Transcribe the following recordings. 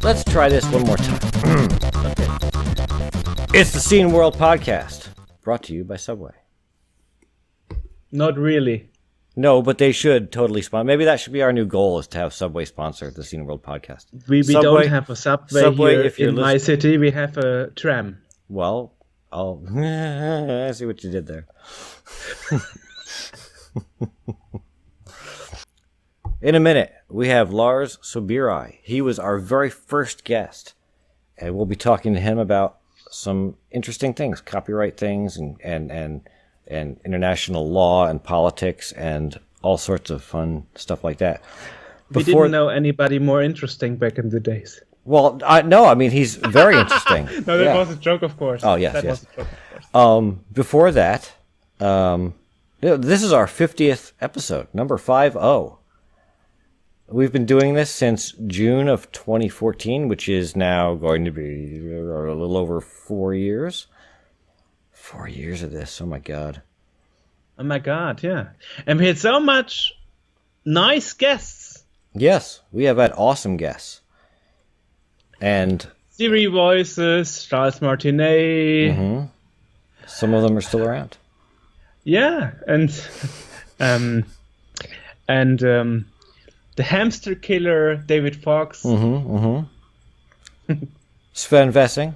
Let's try this one more time. Okay. It's the Scene World Podcast, brought to you by Subway. Not really. No, but they should totally sponsor. Maybe that should be our new goal, is to have Subway sponsor the Scene World Podcast. We Subway, don't have a Subway here if you're in my city. We have a tram. Well, I see what you did there. In a minute, we have Lars Sobiraj. He was our very first guest, and we'll be talking to him about some interesting things, copyright things, and international law and politics and all sorts of fun stuff like that. We didn't know anybody more interesting back in the days. Well, no, I mean, he's very interesting. No, that was a joke, of course. Oh, yes, that yes. was a joke, of course. Before that, this is our 50th episode, number 50. We've been doing this since June of 2014, which is now going to be a little over 4 years. 4 years of this, oh my god. Oh my god, yeah. And we had so much nice guests. Yes, we have had awesome guests. And Siri Voices, Charles Martinet. Mm-hmm. Some of them are still around. Yeah, and the hamster killer, David Fox. Sven Vessing.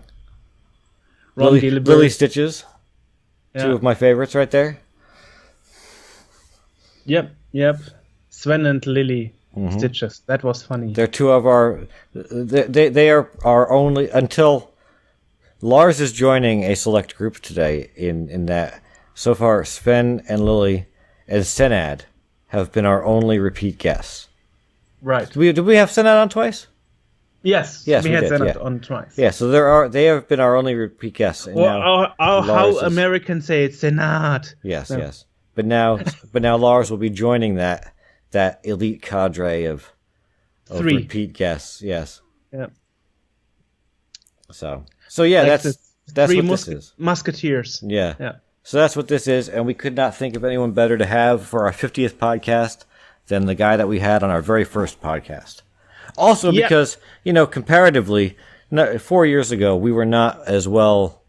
Ron Gilbert. Lily Stitches. Yeah. Two of my favorites right there. Yep. Sven and Lily Stitches. That was funny. They're two of our... They are our only... Until Lars is joining a select group today in that... So far, Sven and Lily and Senad have been our only repeat guests. Right. Did we have Senad on twice? Yes, we had Senad on twice. Yeah, so they have been our only repeat guests. And how Americans say it, Senad. Yes, yes. But now Lars will be joining that elite cadre of repeat guests. Yes. Yeah. So yeah, like that's three what this is. Musketeers. Yeah. So that's what this is, and we could not think of anyone better to have for our 50th podcast than the guy that we had on our very first podcast. Also because, comparatively, 4 years ago, we were not as well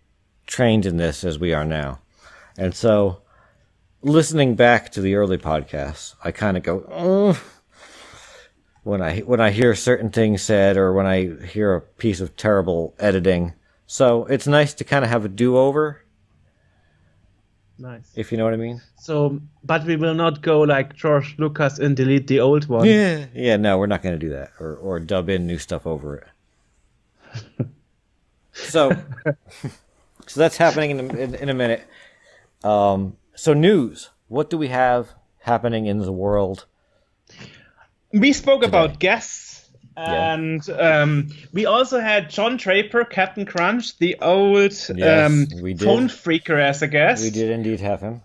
trained in this as we are now. And so, listening back to the early podcasts, I kind of go, oh, when I hear certain things said or when I hear a piece of terrible editing. So, it's nice to kind of have a do-over. Nice. If you know what I mean. So, but we will not go like George Lucas and delete the old one. Yeah. No, we're not going to do that, or dub in new stuff over it. So that's happening in a minute. So news. What do we have happening in the world? We spoke today? about guests. And we also had John Draper, Captain Crunch, the old phone freaker as a guest. We did indeed have him.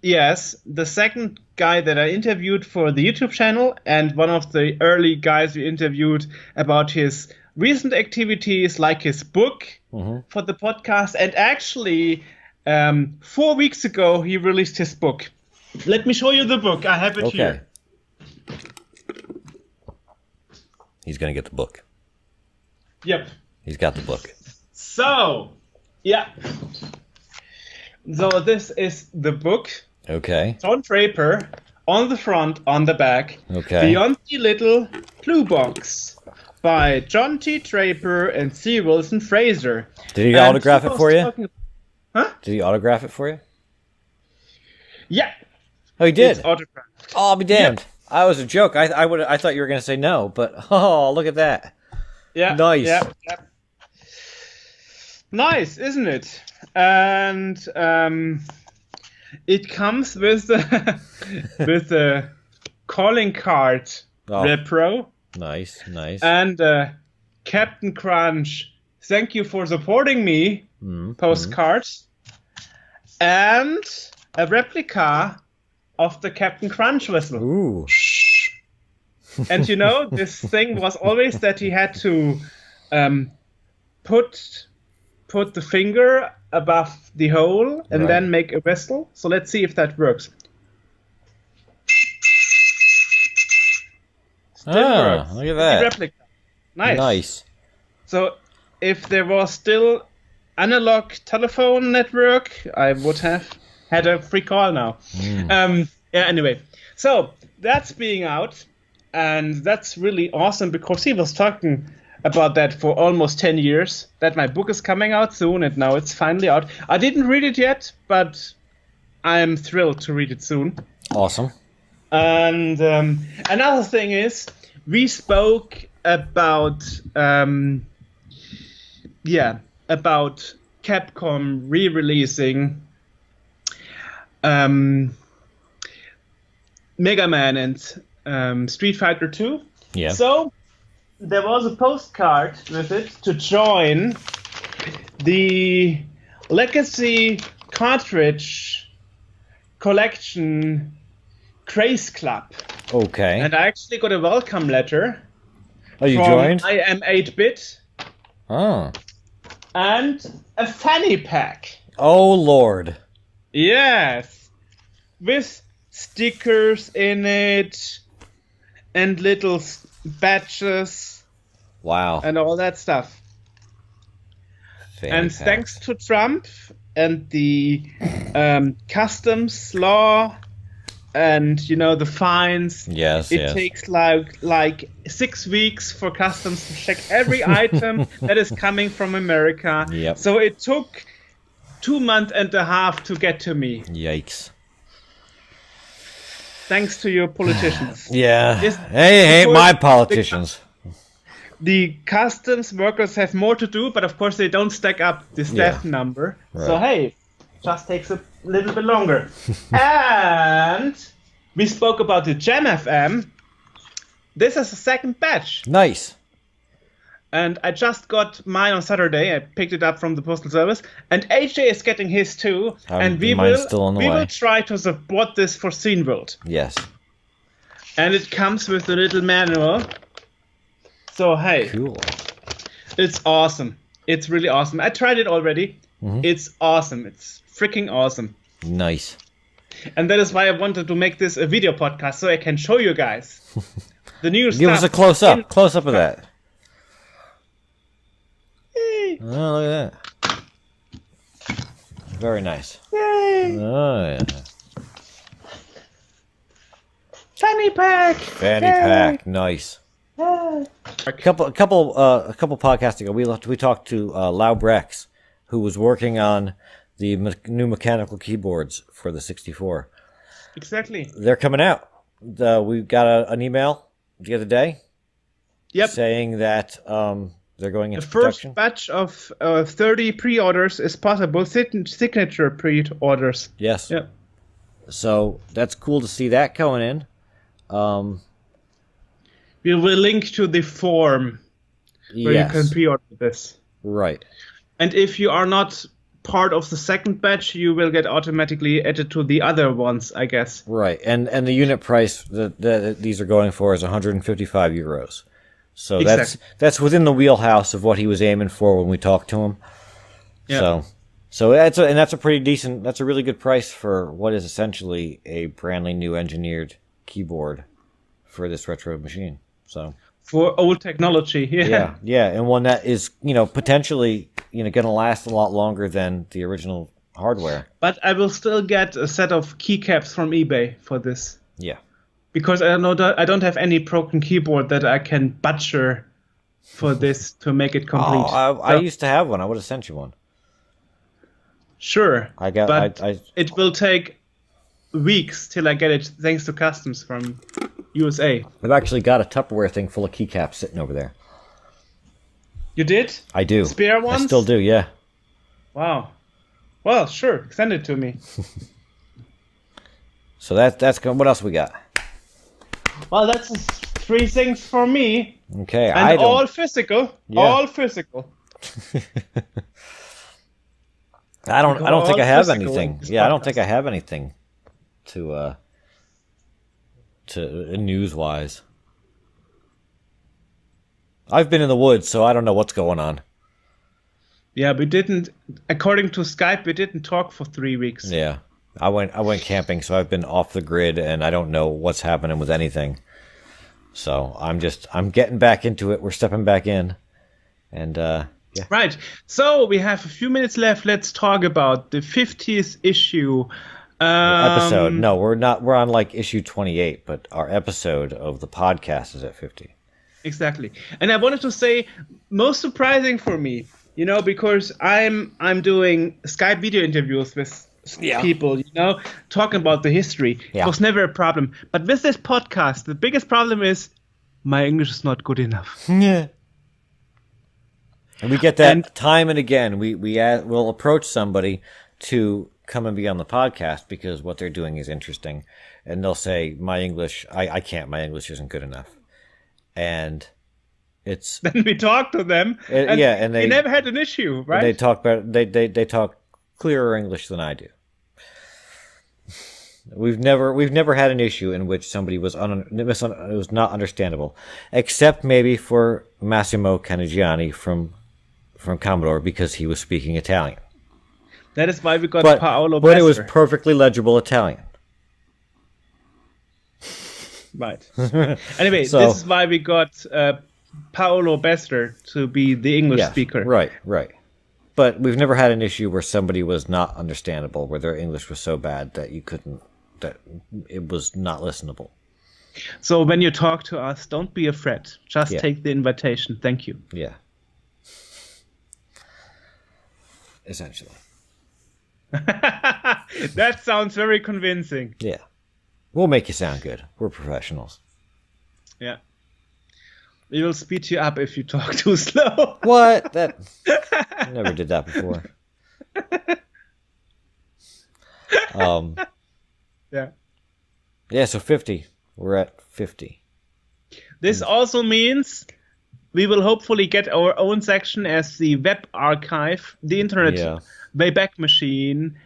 Yes, the second guy that I interviewed for the YouTube channel, and one of the early guys we interviewed about his recent activities, like his book for the podcast. And actually, 4 weeks ago, he released his book. Let me show you the book. I have it here. He's going to get the book. Yep. He's got the book. So, yeah. So this is the book. Okay. John Draper, on the front, on the back. Okay. Beyond the Little Blue Box by John T. Draper and C. Wilson Fraser. Did he autograph it for you? Huh? Did he autograph it for you? Yeah. Oh, he did? It's autographed. Oh, I'll be damned. Yep. I was a joke. I thought you were going to say no, but look at that. Yeah. Nice. Yeah. Nice, isn't it? And it comes with the calling card repro. Nice. And Captain Crunch, thank you for supporting me postcards. And a replica of the Captain Crunch whistle. Ooh. And this thing was always that he had to put the finger above the hole and then make a whistle. So let's see if that works. Still works. Look at that. Replica. Nice. So if there was still analog telephone network, I would have had a free call now. Anyway, so that's being out, and that's really awesome because he was talking about that for almost 10 years, that my book is coming out soon, and now it's finally out. I didn't read it yet, but I'm thrilled to read it soon. Awesome. And another thing is, we spoke about about Capcom re-releasing Mega Man and Street Fighter 2. Yeah. So there was a postcard with it to join the Legacy Cartridge Collection Craze Club. Okay. And I actually got a welcome letter. Oh, you from joined? I am 8-bit. Oh. And a fanny pack. Oh, Lord. Yes. With stickers in it and little badges. Wow. And all that stuff. And thanks to Trump and the customs law and, the fines. Yes, it takes like 6 weeks for customs to check every item that is coming from America. Yep. So it took 2 months and a half to get to me. Yikes. Thanks to your politicians. Yeah. Hey, my politicians. The customs workers have more to do, but of course they don't stack up the staff number. Right. So hey, just takes a little bit longer. And we spoke about the Jam FM. This is the second batch. Nice. And I just got mine on Saturday. I picked it up from the postal service, and AJ is getting his too. And we will try to support this for Scene World. Yes. And it comes with a little manual. So hey, cool. It's awesome. It's really awesome. I tried it already. Mm-hmm. It's awesome. It's freaking awesome. Nice. And that is why I wanted to make this a video podcast so I can show you guys the new stuff. Give us a close up of that. Yay. Oh, look at that. Very nice. Yay. Oh yeah. Fanny pack. Fanny pack. Nice. A couple podcasts ago, we talked to Lau Brex, who was working on the new mechanical keyboards for the 64. Exactly. They're coming out. We got an email the other day. Yep. Saying that they're going into the first production. Batch of 30 pre-orders is possible. Signature pre-orders. Yes. Yep. So that's cool to see that going in. We will link to the form where you can pre-order this. Right. And if you are not part of the second batch, you will get automatically added to the other ones, I guess. Right. And the unit price that these are going for is 155 euros. So exactly. that's within the wheelhouse of what he was aiming for when we talked to him. Yeah. So that's a pretty decent. That's a really good price for what is essentially a brandly new engineered keyboard for this retro machine. So for old technology, yeah, and one that is potentially going to last a lot longer than the original hardware. But I will still get a set of keycaps from eBay for this. Yeah, because I don't have any broken keyboard that I can butcher for this to make it complete. I used to have one. I would have sent you one. Sure, but it will take weeks till I get it, thanks to customs from USA. I've actually got a Tupperware thing full of keycaps sitting over there. You did? I do. Spare ones? I still do, yeah. Wow. Well, sure. Send it to me. So that's what else we got? Well, that's 3 things for me. Okay, and all physical. Yeah. All physical. I don't think I have anything. Yeah, I don't think I have anything to news wise. I've been in the woods, so I don't know what's going on. Yeah, according to Skype, we didn't talk for 3 weeks. Yeah. I went camping, so I've been off the grid and I don't know what's happening with anything. So I'm getting back into it. We're stepping back in And yeah. Right. So we have a few minutes left. Let's talk about the 50th issue. Episode. No, we're not. We're on like issue 28, but our episode of the podcast is at 50. Exactly. And I wanted to say, most surprising for me, because I'm doing Skype video interviews with people, talking about the history. Yeah. It was never a problem. But with this podcast, the biggest problem is my English is not good enough. Yeah. And we get that time and again. We'll approach somebody to come and be on the podcast because what they're doing is interesting. And they'll say, my English, I can't, my English isn't good enough. And it's... Then we talk to them. And they never had an issue, right? They talk better, they talk clearer English than I do. We've never had an issue in which somebody was it was not understandable, except maybe for Massimo Canigiani from Commodore because he was speaking Italian. That is why we got Paolo. But it was perfectly legible Italian. Right. Anyway, this is why we got Paolo Bester to be the English speaker. Right. But we've never had an issue where somebody was not understandable, where their English was so bad that that it was not listenable. So when you talk to us, don't be afraid. Just take the invitation. Thank you. Yeah. Essentially. That sounds very convincing. Yeah. We'll make you sound good. We're professionals. Yeah. We will speed you up if you talk too slow. What? I never did that before. Yeah. Yeah, so 50. We're at 50. This also means we will hopefully get our own section as the web archive, the internet Wayback Machine,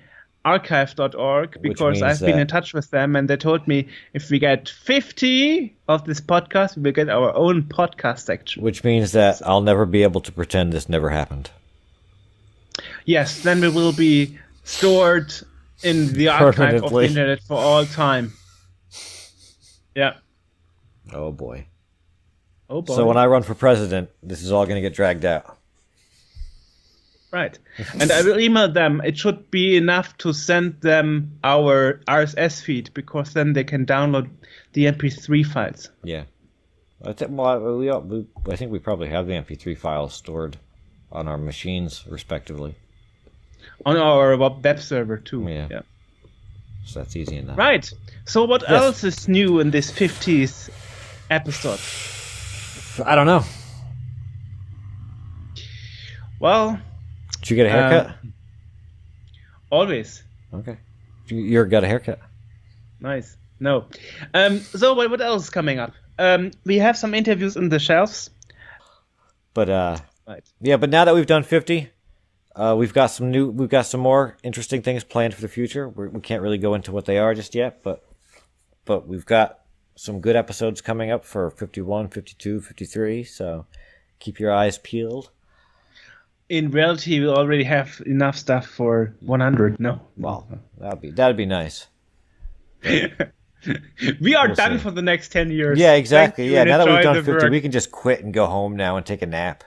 archive.org, because I've been in touch with them and they told me if we get 50 of this podcast, we will get our own podcast section. Which means that I'll never be able to pretend this never happened. Yes, then we will be stored in the archive of the internet for all time. Yeah. Oh boy. So when I run for president, this is all going to get dragged out. Right. And I will email them. It should be enough to send them our RSS feed because then they can download the MP3 files. Yeah. I think we probably have the MP3 files stored on our machines, respectively. On our web server, too. Yeah. So that's easy enough. Right. So what else is new in this 50th episode? I don't know. Well... Did you get a haircut? Always. Okay. You got a haircut? Nice. No. So what else is coming up? We have some interviews in the shelves. But right. Yeah, but now that we've done 50, we've got some more interesting things planned for the future. We can't really go into what they are just yet, but we've got some good episodes coming up for 51, 52, 53, so keep your eyes peeled. In reality, we already have enough stuff for 100. No. Well, that'd be nice. We are done for the next 10 years. Yeah, exactly. Yeah, now that we've done 50, we can just quit and go home now and take a nap.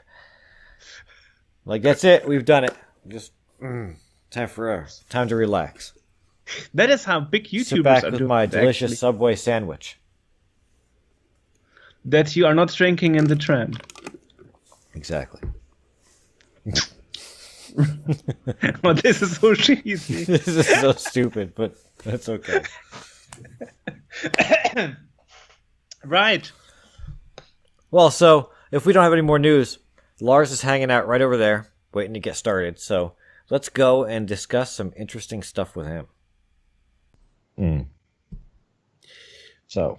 Like, that's it. We've done it. Just time to relax. That is how big YouTubers Sit back are with doing my it, delicious actually. Subway sandwich. That you are not drinking in the tram. Exactly. Well, this is so cheesy. This is so stupid, but that's okay. Right. Well, so if we don't have any more news, Lars is hanging out right over there, waiting to get started. So let's go and discuss some interesting stuff with him. So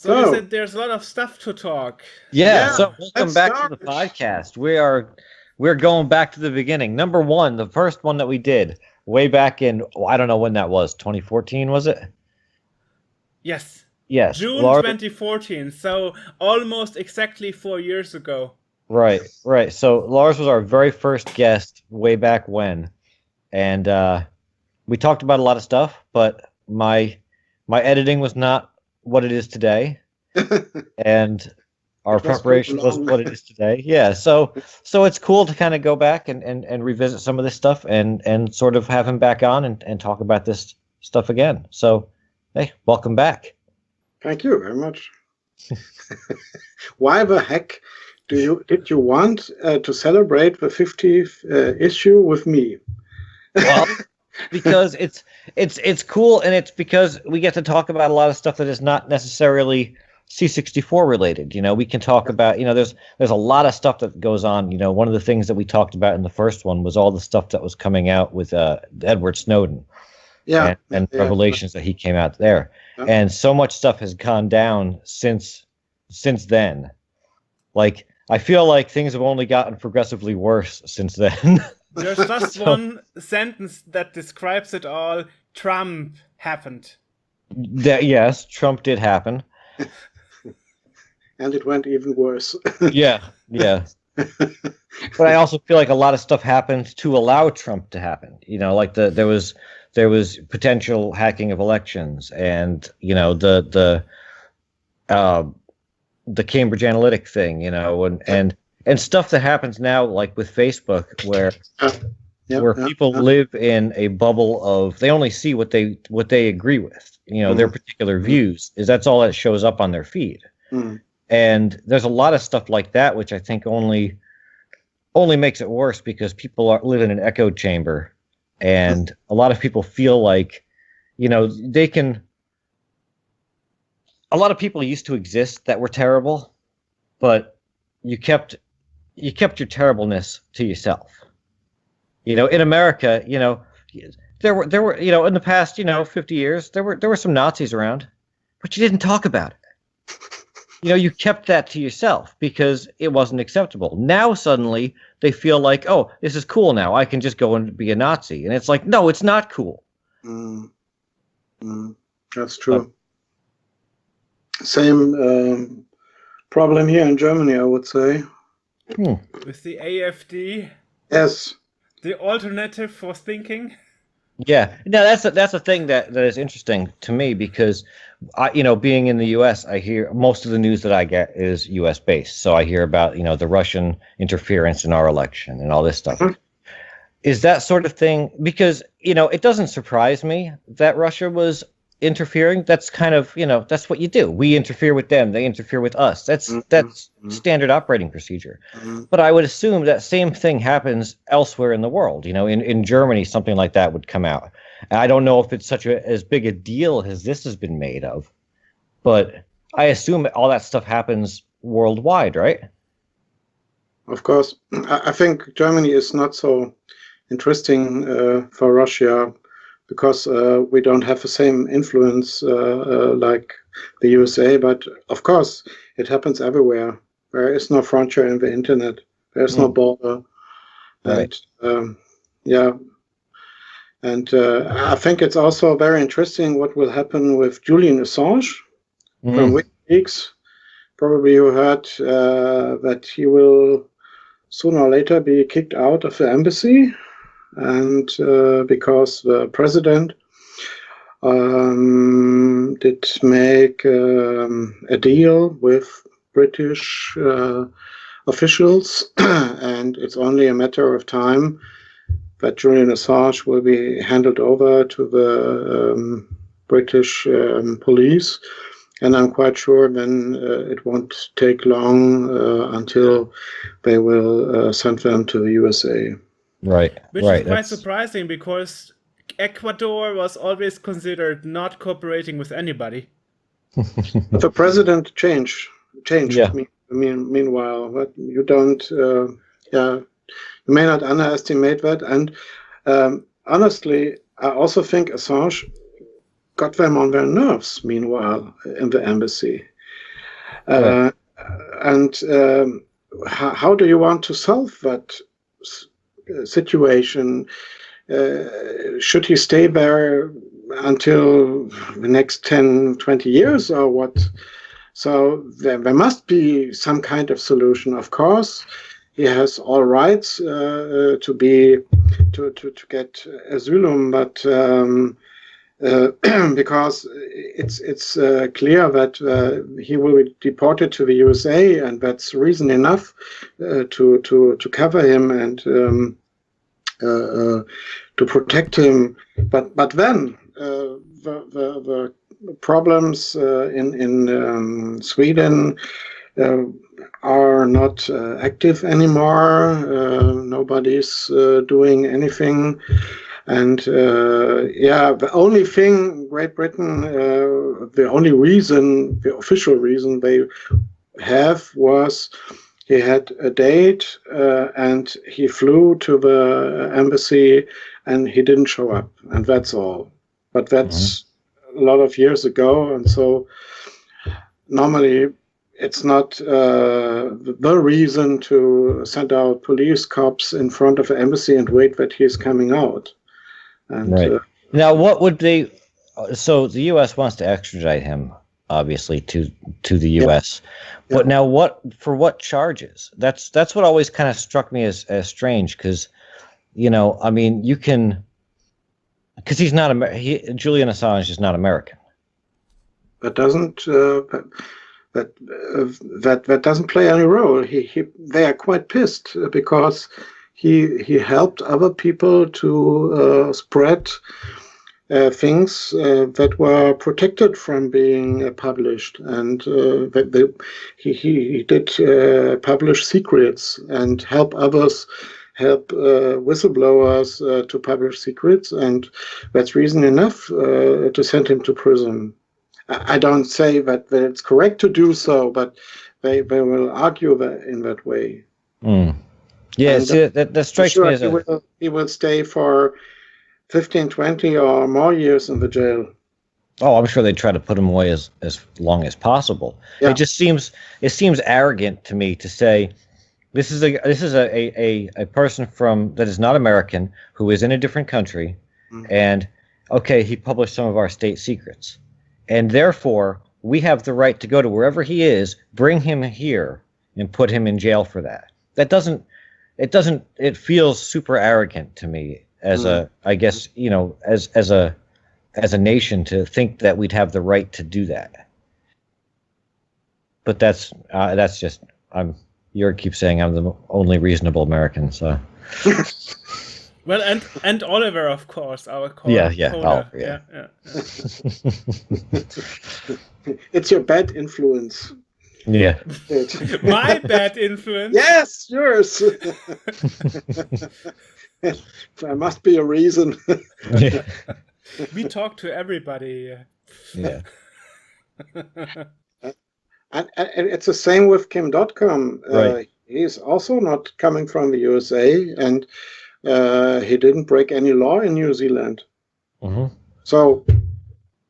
you said there's a lot of stuff to talk. Yeah, so welcome back to the podcast. We're going back to the beginning. Number one, the first one that we did way back in, I don't know when that was, 2014, was it? Yes. Yes. June 2014, so almost exactly 4 years ago. Right. So Lars was our very first guest way back when. And we talked about a lot of stuff, but my editing was not what it is today. And our preparation was what it is today. Yeah, so it's cool to kind of go back and revisit some of this stuff and sort of have him back on and talk about this stuff again. So, hey, welcome back. Thank you very much. Why the heck did you want to celebrate the 50th issue with me? Well, because it's cool, and it's because we get to talk about a lot of stuff that is not necessarily C64 related. We can talk about, there's a lot of stuff that goes on. One of the things that we talked about in the first one was all the stuff that was coming out with Edward Snowden. Yeah, and revelations that he came out there. Yeah. And so much stuff has gone down since then. Like, I feel like things have only gotten progressively worse since then. There's just one sentence that describes it all. Trump happened. Yes, Trump did happen. And it went even worse. Yeah. But I also feel like a lot of stuff happened to allow Trump to happen. Like there was potential hacking of elections, and the Cambridge Analytic thing, and stuff that happens now, like with Facebook, where people live in a bubble of, they only see what they agree with, their particular views. That's all that shows up on their feed. And there's a lot of stuff like that, which I think only makes it worse, because people live in an echo chamber, and a lot of people feel like, they can. A lot of people used to exist that were terrible, but you kept your terribleness to yourself. In America, there were in the past 50 years there were some Nazis around, but you didn't talk about it. You kept that to yourself because it wasn't acceptable. Now suddenly they feel like, oh, this is cool now. I can just go and be a Nazi. And it's like, no, it's not cool. That's true. Same problem here in Germany, I would say. With the AfD? Yes. The alternative for thinking? Yeah, no, that's a thing that is interesting to me, because being in the U.S., I hear most of the news that I get is U.S. based. So I hear about the Russian interference in our election and all this stuff. Is that sort of thing, because it doesn't surprise me that Russia was interfering. That's kind of that's what you do. We interfere with them, they interfere with us. That's standard operating procedure. But I would assume that same thing happens elsewhere in the world. In Germany, something like that would come out. I don't know if it's as big a deal as this has been made of, but I assume all that stuff happens worldwide, right? Of course. I think Germany is not so interesting for Russia, because we don't have the same influence like the USA. But of course, it happens everywhere. There is no frontier in the internet. There's no border. Right. And, I think it's also very interesting what will happen with Julian Assange from WikiLeaks. Probably you heard that he will sooner or later be kicked out of the embassy. And because the president did make a deal with British officials, and it's only a matter of time that Julian Assange will be handed over to the British police. And I'm quite sure then it won't take long until they will send them to the USA. Right. Which is quite surprising, because Ecuador was always considered not cooperating with anybody. The president changed. Yeah. Meanwhile, but you don't. You may not underestimate that. And honestly, I also think Assange got them on their nerves. Meanwhile, in the embassy, Right. and how do you want to solve that situation? Should he stay there until the next 10, 20 years or what? So there must be some kind of solution. Of course, he has all rights to get asylum, but because it's clear that he will be deported to the USA, and that's reason enough to cover him and to protect him. But then the problems in Sweden are not active anymore. Nobody's doing anything. And the only thing Great Britain, the only reason, the official reason they have was he had a date and he flew to the embassy and he didn't show up, and that's all. But that's a lot of years ago, and so normally it's not the reason to send out police cops in front of the embassy and wait that he's coming out. And, right. Now, what would they? So the U.S. wants to extradite him, obviously, to the U.S. Yeah. But now, what charges? That's what always kind of struck me as strange, because, I mean, you can, because he's not Julian Assange is not American. That doesn't that doesn't play any role. They are quite pissed because he helped other people to spread things that were protected from being published, and he did publish secrets and help others, help whistleblowers to publish secrets, and that's reason enough to send him to prison. I don't say that it's correct to do so, but they will argue that in that way. Mm. Yeah, see, that strikes me as he will stay for 15, 20 or more years in the jail. Oh, I'm sure they try to put him away as long as possible. Yeah. It seems arrogant to me to say this is a person that is not American, who is in a different country, and okay, he published some of our state secrets, and therefore we have the right to go to wherever he is, bring him here, and put him in jail for that. It feels super arrogant to me as I guess, as a nation, to think that we'd have the right to do that. But that's just, Joerg keeps saying I'm the only reasonable American, so. Well, and Oliver, of course, our yeah. It's your bad influence. Yeah. My bad influence? Yes, yours. There must be a reason. Yeah. We talk to everybody. Yeah. And it's the same with Kim.com. Right. He's also not coming from the USA, and he didn't break any law in New Zealand. Mm-hmm. So,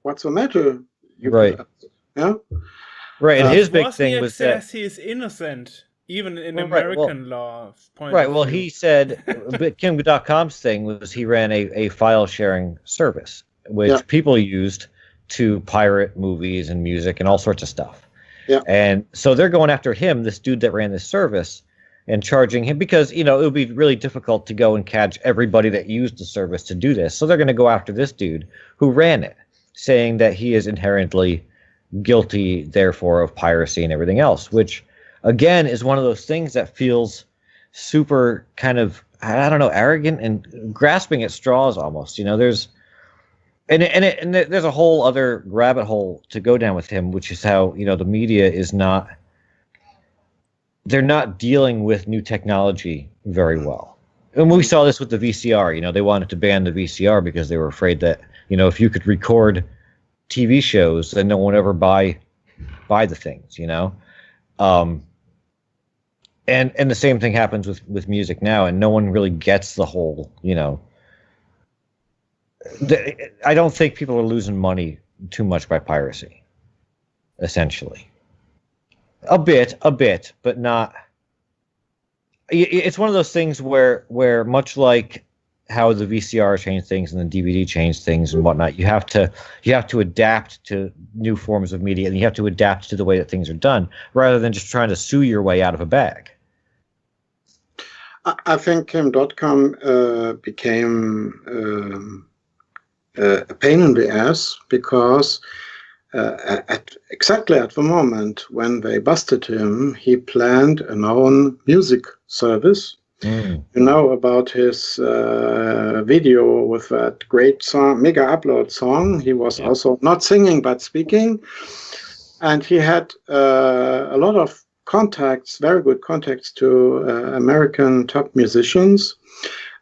what's the matter? Right. Yeah. Right, and his big thing was that he is innocent, even in American law point. Right. Well, he said, but Kim.com's thing was he ran a file sharing service, which people used to pirate movies and music and all sorts of stuff. Yeah. And so they're going after him, this dude that ran this service, and charging him because, it would be really difficult to go and catch everybody that used the service to do this. So they're going to go after this dude who ran it, saying that he is inherently guilty, therefore, of piracy and everything else, which, again, is one of those things that feels super kind of, I don't know, arrogant and grasping at straws almost. There's there's a whole other rabbit hole to go down with him, which is how, the media is not, they're not dealing with new technology very well. And we saw this with the VCR. They wanted to ban the VCR because they were afraid that, if you could record TV shows, then no one would ever buy the things, and the same thing happens with music now, and no one really gets the whole, I don't think people are losing money too much by piracy, essentially. A bit, but not. It's one of those things where much like how the VCR changed things and the DVD changed things and whatnot, you have to adapt to new forms of media, and you have to adapt to the way that things are done, rather than just trying to sue your way out of a bag. I think Kim.com became a pain in the ass because exactly at the moment when they busted him, he planned an own music service. You know about his video with that great song, Mega Upload song. He was also not singing but speaking, and he had a lot of contacts, very good contacts to American top musicians,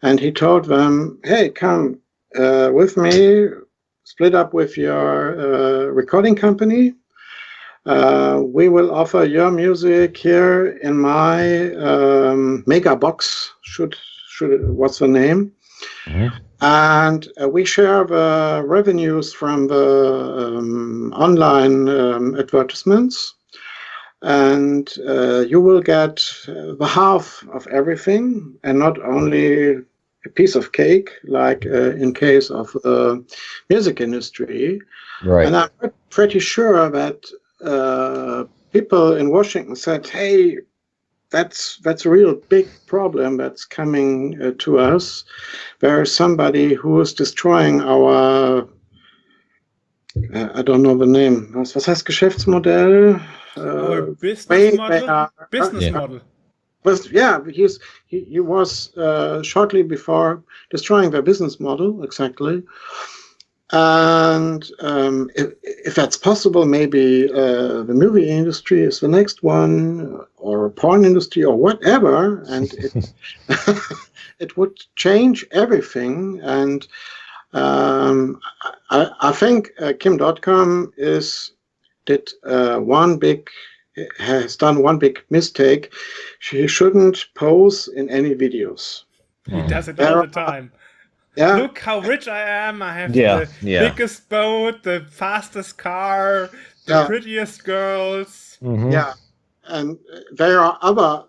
and he told them, "Hey, come with me, split up with your recording company. We will offer your music here in my mega box. Should what's the name? And we share the revenues from the online advertisements, and you will get the half of everything, and not only a piece of cake, like in case of the music industry." Right. And I'm pretty sure that people in Washington said, "Hey, that's a real big problem that's coming to us. There is somebody who is destroying our, I don't know the name. Was heißt Geschäftsmodell? Our business model. Business model. But yeah, he was shortly before destroying their business model, exactly. And if that's possible, maybe the movie industry is the next one, or porn industry, or whatever, and it would change everything. And I think Kim.com has done one big mistake. She shouldn't pose in any videos. He does it all the time. Yeah. Look how rich I am. I have the biggest boat, the fastest car, the prettiest girls. Yeah. And there are other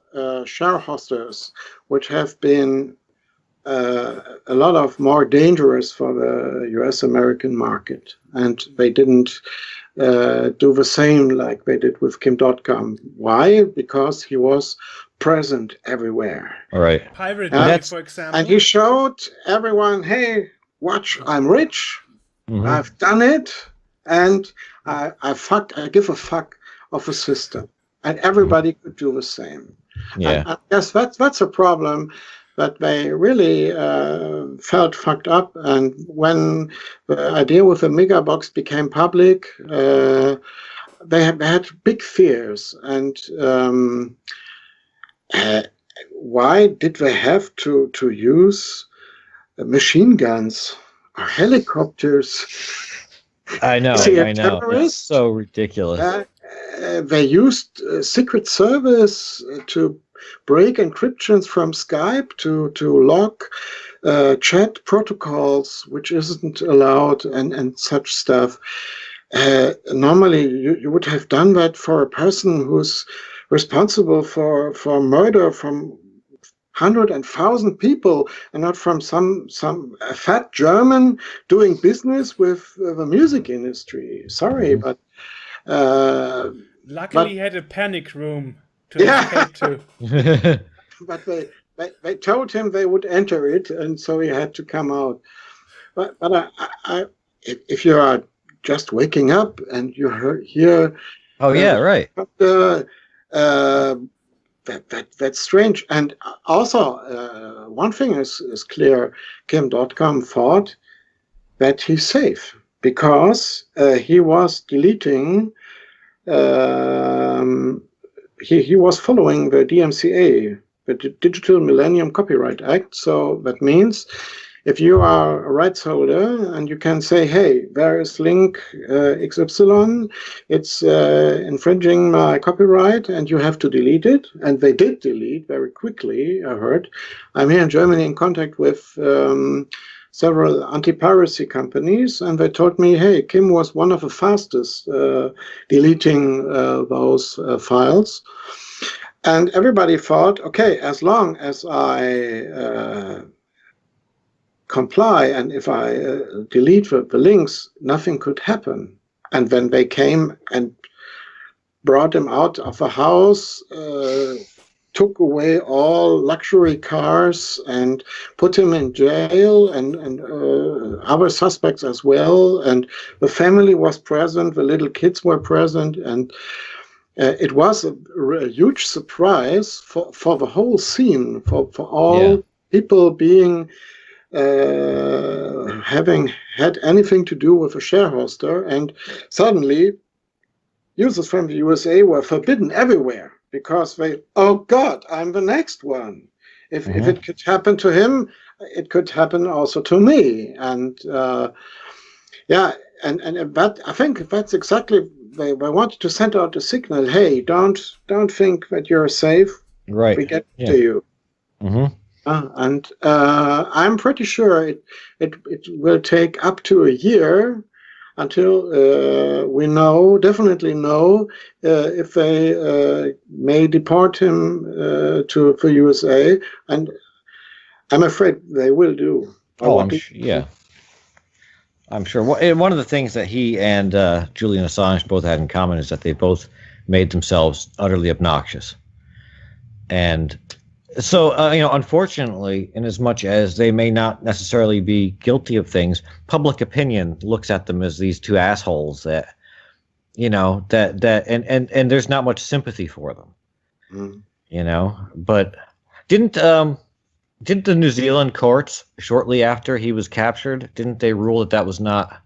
shareholders which have been a lot of more dangerous for the US American market. And they didn't do the same like they did with Kim.com. Why? Because he was present everywhere. All right. Pirate Bay, for example. And he showed everyone, "Hey, watch, I'm rich. I've done it, and I give a fuck of the system." And everybody could do the same. Yeah. And I guess that's a problem, that they really felt fucked up. And when the idea with the Amiga box became public, they had big fears. And why did they have to use machine guns or helicopters? I know. It's so ridiculous. They used Secret Service to break encryptions from Skype to lock chat protocols, which isn't allowed, and such stuff. Normally, you would have done that for a person who's responsible for murder from 100 and 1,000 people, and not from some fat German doing business with the music industry. Sorry, but luckily he had a panic room to escape to. But they told him they would enter it, and so he had to come out. But if you are just waking up and you hear, right. That's strange. And also, one thing is clear: Kim.com thought that he's safe because he was deleting. He was following the DMCA, the Digital Millennium Copyright Act. So that means if you are a rights holder and you can say, "Hey, there is link XY, it's infringing my copyright," and you have to delete it. And they did delete very quickly, I heard. I'm here in Germany in contact with several anti-piracy companies, and they told me, "Hey, Kim was one of the fastest deleting those files." And everybody thought, okay, as long as I comply, and if I delete the links, nothing could happen. And then they came and brought him out of the house, took away all luxury cars and put him in jail, and other suspects as well. And the family was present, the little kids were present, and it was a huge surprise for the whole scene, for all people being having had anything to do with a shareholder, and suddenly users from the USA were forbidden everywhere because oh God, I'm the next one. If it could happen to him, it could happen also to me. And but I think that's exactly, they wanted to send out a signal. Hey, don't think that you're safe. Right. We get to you. And I'm pretty sure it will take up to a year until we definitely know if they may deport him to the USA, and I'm afraid they will do. I'm sure. One of the things that he and Julian Assange both had in common is that they both made themselves utterly obnoxious, and so, unfortunately, in as much as they may not necessarily be guilty of things, public opinion looks at them as these two assholes that, and there's not much sympathy for them, but didn't the New Zealand courts, shortly after he was captured, didn't they rule that was not,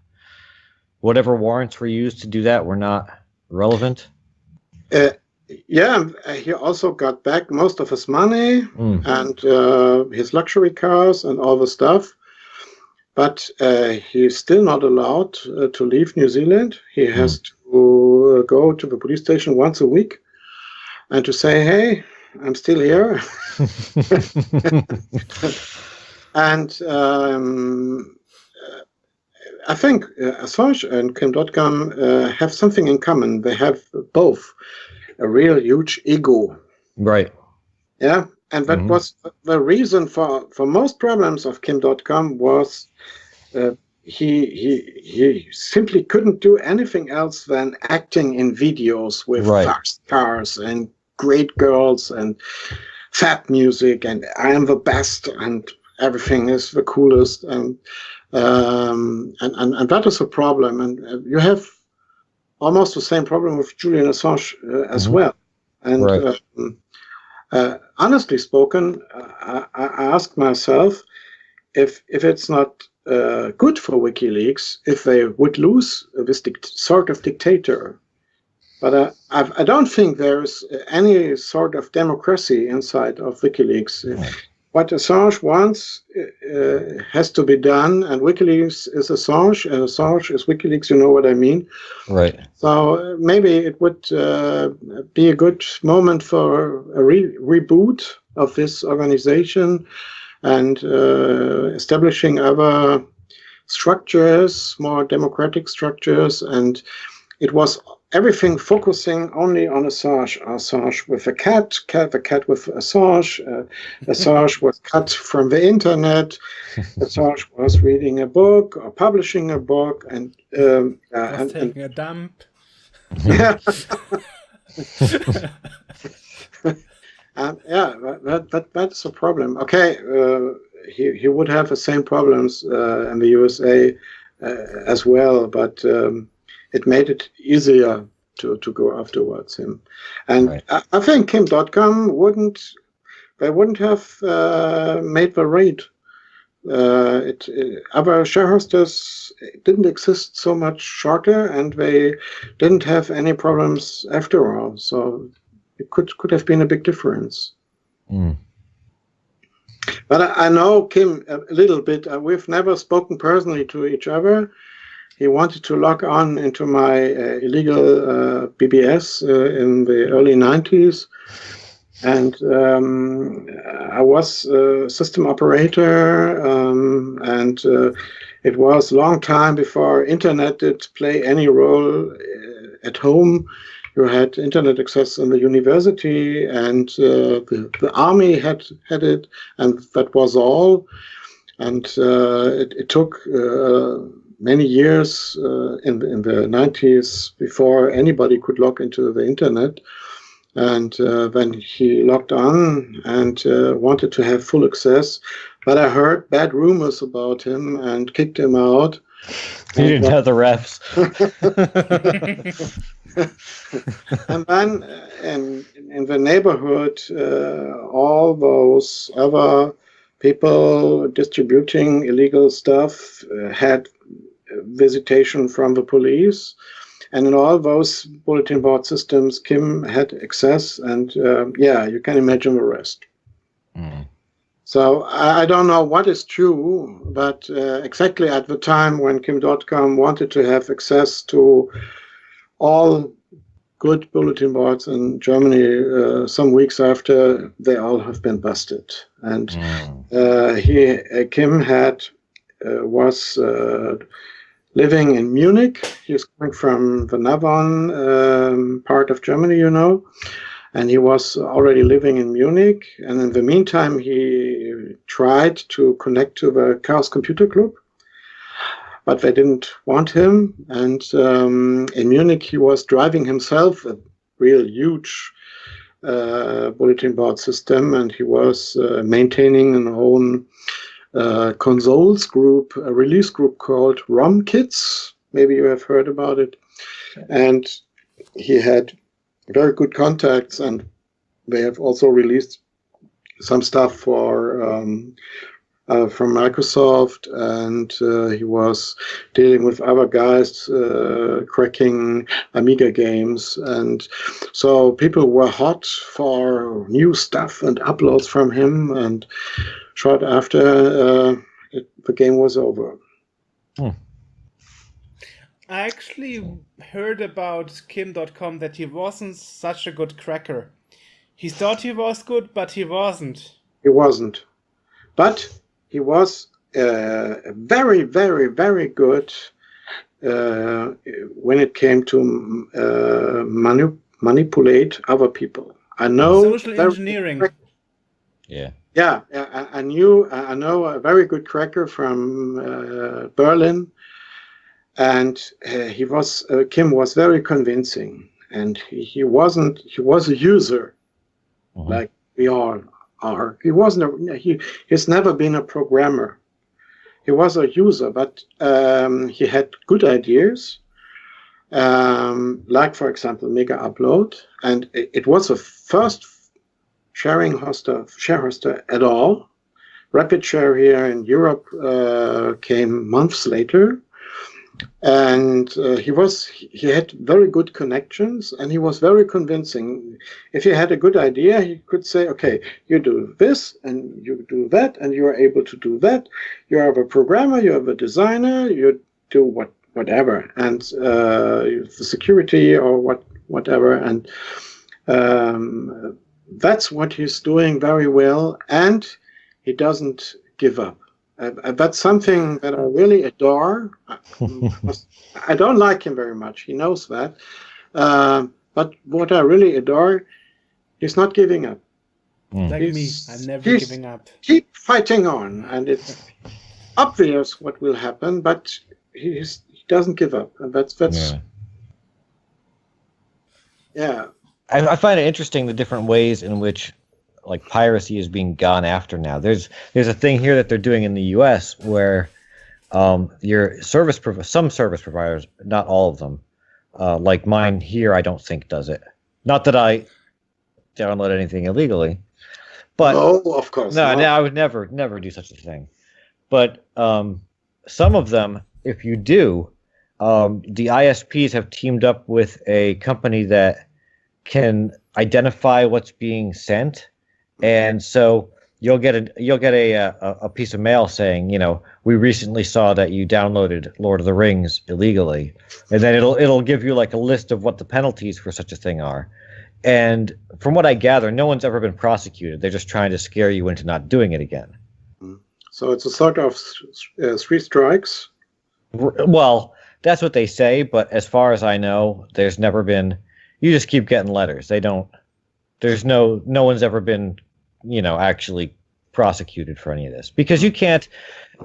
whatever warrants were used to do that were not relevant? Yeah, he also got back most of his money and his luxury cars and all the stuff. But he's still not allowed to leave New Zealand. He has to go to the police station once a week and to say, hey, I'm still here. And I think Assange and Kim.com have something in common. They have both a real huge ego. Right. Yeah. And that was the reason for most problems of Kim.com was he simply couldn't do anything else than acting in videos with fast cars and great girls and fat music and I am the best and everything is the coolest, and that is a problem. And you have almost the same problem with Julian Assange as well. And honestly spoken, I ask myself if it's not good for WikiLeaks if they would lose this sort of dictator. But I don't think there's any sort of democracy inside of WikiLeaks. What Assange wants has to be done, and WikiLeaks is Assange, and Assange is WikiLeaks, you know what I mean? Right. So maybe it would be a good moment for a reboot of this organization and establishing other structures, more democratic structures, and it was everything focusing only on Assange. Assange with a cat, the cat with Assange. Assange was cut from the internet. Assange was reading a book or publishing a book, and taking a dump. Yeah. That's a problem. Okay, he would have the same problems in the USA as well, but it made it easier to go afterwards him. And I think Kim.com wouldn't have made the raid. Other shareholders didn't exist so much shorter, and they didn't have any problems after all. So it could have been a big difference. But I know Kim a little bit. We've never spoken personally to each other. He wanted to log on into my illegal BBS in the early 90s. And I was a system operator, and it was a long time before internet did play any role at home. You had internet access in the university, and the army had it, and that was all. And it took many years in the 90s before anybody could log into the internet. And then he logged on and wanted to have full access. But I heard bad rumors about him and kicked him out. You didn't tell the refs. And then in the neighborhood, all those other people distributing illegal stuff had visitation from the police. And in all those bulletin board systems, Kim had access, and you can imagine the rest. Mm. So I don't know what is true, but exactly at the time when Kim.com wanted to have access to all good bulletin boards in Germany, some weeks after, they all have been busted. And Kim was living in Munich. He was coming from the Navon part of Germany, and he was already living in Munich. And in the meantime, he tried to connect to the Chaos Computer Club, but they didn't want him. And in Munich, he was driving himself a real huge bulletin board system, and he was maintaining an own consoles group, a release group called ROM Kits. Maybe you have heard about it. And he had very good contacts, and they have also released some stuff from Microsoft, and he was dealing with other guys cracking Amiga games, and so people were hot for new stuff and uploads from him, and short after the game was over. I actually heard about Kim.com that he wasn't such a good cracker. He thought he was good, but he wasn't. He wasn't. But he was very, very, very good when it came to manipulate other people. I know social engineering. Yeah. Yeah, I know a very good cracker from Berlin, and Kim was very convincing, and he was a user, like we all are. He's never been a programmer. He was a user, but he had good ideas, like for example Mega Upload, and it was the first share hoster at all. Rapid Share here in Europe came months later, and he had very good connections, and he was very convincing. If he had a good idea, he could say, okay, you do this and you do that, and you are able to do that. You are a programmer, you are a designer, you do whatever, and the security or whatever, and that's what he's doing very well, and he doesn't give up. That's something that I really adore. I don't like him very much. He knows that. But what I really adore, he's not giving up. Like me, I'm never giving up. Keep fighting on, and it's obvious what will happen, but he doesn't give up, and that's yeah. I find it interesting the different ways in which like piracy is being gone after now. There's a thing here that they're doing in the U.S. where your some service providers, not all of them, like mine here, I don't think does it. Not that I download anything illegally, but no, of course, no, I would never do such a thing. But some of them, if you do, the ISPs have teamed up with a company that can identify what's being sent, and so you'll get a piece of mail saying, we recently saw that you downloaded Lord of the Rings illegally, and then it'll give you like a list of what the penalties for such a thing are. And from what I gather, no one's ever been prosecuted. They're just trying to scare you into not doing it again. So it's a sort of 3 strikes. Well, that's what they say, but as far as I know, there's never been. You just keep getting letters. There's no one's ever been, actually prosecuted for any of this, because you can't.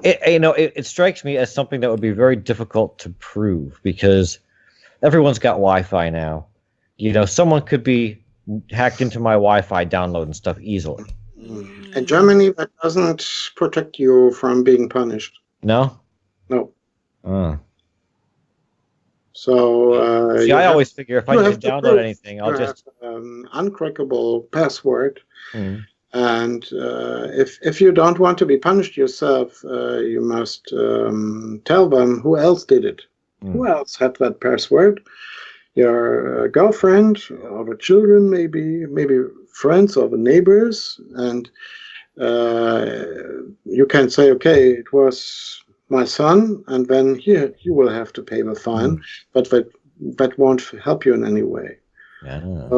It strikes me as something that would be very difficult to prove, because everyone's got Wi-Fi now. Someone could be hacked into my Wi-Fi, downloading stuff easily. In Germany, that doesn't protect you from being punished. No? No. Uh. So See, I always figure if I need to download anything, I'll just uncrackable password. Mm. And if you don't want to be punished yourself, you must tell them who else did it. Mm. Who else had that password? Your girlfriend, or the children, maybe friends or the neighbors, and you can say, okay, it was my son, and then here you will have to pay the fine, but that won't help you in any way. Yeah.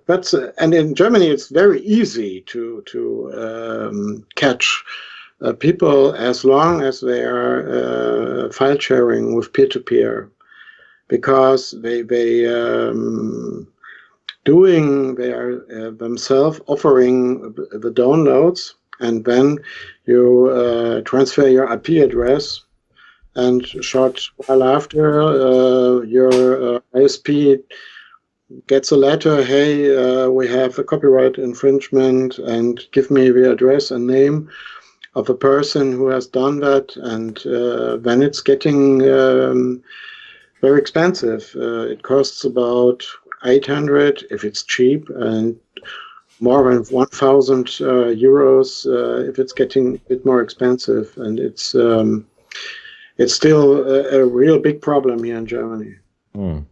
That's and in Germany it's very easy to catch people as long as they are file sharing with peer-to-peer, because they are themselves offering the downloads, and then you transfer your IP address, and short while after your ISP gets a letter, hey, we have a copyright infringement, and give me the address and name of the person who has done that, and then it's getting very expensive. It costs about 800 if it's cheap, and more than 1,000 euros if it's getting a bit more expensive, and it's still a real big problem here in Germany. Mm.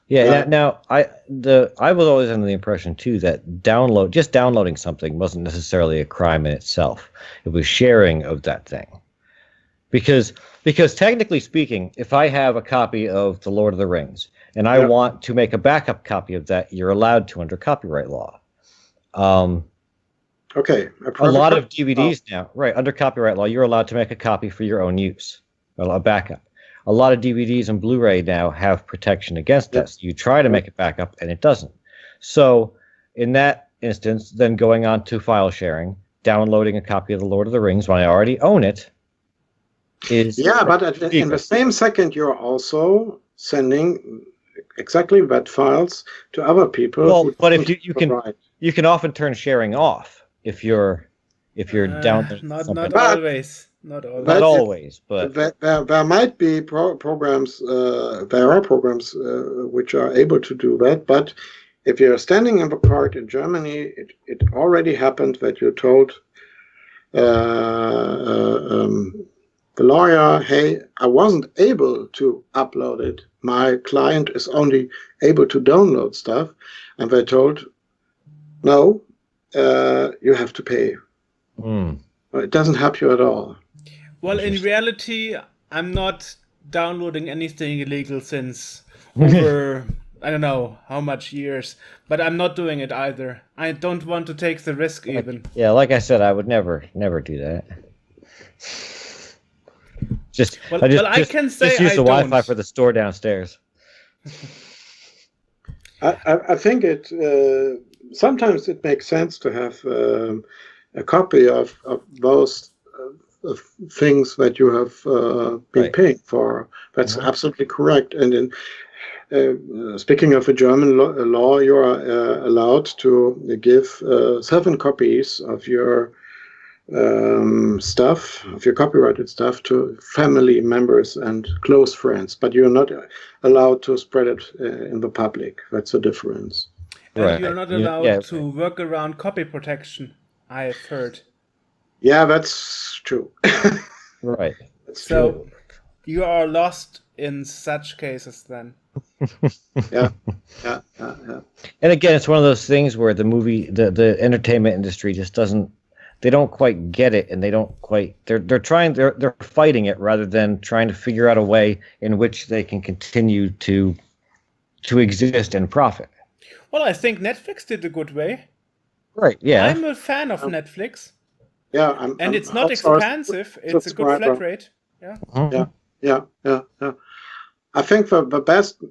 Yeah. Now, I was always under the impression too that downloading something wasn't necessarily a crime in itself. It was sharing of that thing, because technically speaking, if I have a copy of The Lord of the Rings and I want to make a backup copy of that, you're allowed to under copyright law. Okay. A lot of DVDs now, right, under copyright law, you're allowed to make a copy for your own use, a backup. A lot of DVDs and Blu-ray now have protection against that. So you try to make it backup and it doesn't. So in that instance, then going on to file sharing, downloading a copy of The Lord of the Rings when I already own it is... Yeah, but in the same second, you're also sending exactly that files to other people. Well, but if you can often turn sharing off if you're downloading something. Not always. Not always, but there might be programs. There are programs which are able to do that. But if you're standing in the court in Germany, it already happened that you told the lawyer, "Hey, I wasn't able to upload it. My client is only able to download stuff," and they told, "No, you have to pay." Mm. It doesn't help you at all. Well, in reality, I'm not downloading anything illegal since over, I don't know how much years, but I'm not doing it either. I don't want to take the risk even. Yeah, like I said, I would never do that. I can say just use the Wi-Fi for the store downstairs. I think sometimes it makes sense to have a copy of those things that you have been paying for. That's absolutely correct. And in speaking of a German law, you are allowed to give 7 copies of your stuff, of your copyrighted stuff, to family members and close friends, but you're not allowed to spread it in the public. That's the difference. And you're not allowed to work around copy protection, I have heard. Yeah, that's true. Right. That's so true. You are lost in such cases then. Yeah. And again, it's one of those things where the entertainment industry just they don't quite get it, and they're fighting it rather than trying to figure out a way in which they can continue to exist and profit. Well, I think Netflix did a good way. Right, yeah. I'm a fan of Netflix. Yeah, it's not expensive. It's a good flat rate. Yeah. Yeah. I think the best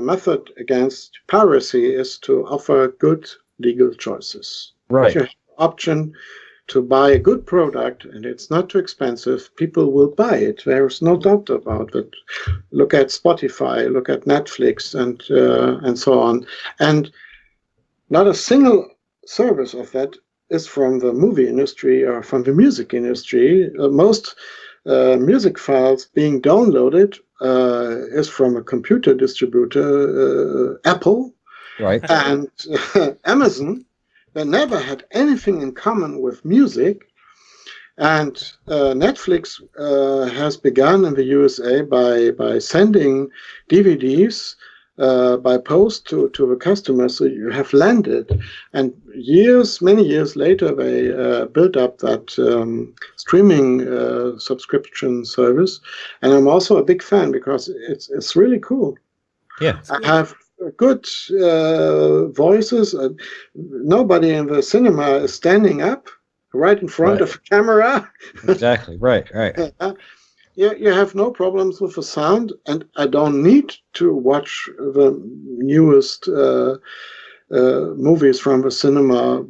method against piracy is to offer good legal choices. Right. If you have the option to buy a good product and it's not too expensive, people will buy it. There's no doubt about it. Look at Spotify, look at Netflix, and so on. And not a single service of that is from the movie industry or from the music industry. Most music files being downloaded is from a computer distributor, Apple, Right. and Amazon. They never had anything in common with music. And Netflix has begun in the USA by sending DVDs by post to the customer, so you have landed. And many years later, they built up that streaming subscription service. And I'm also a big fan because it's really cool. Yeah. I have good voices. Nobody in the cinema is standing up right in front of a camera. Exactly. Right. You have no problems with the sound, and I don't need to watch the newest movies from the cinema.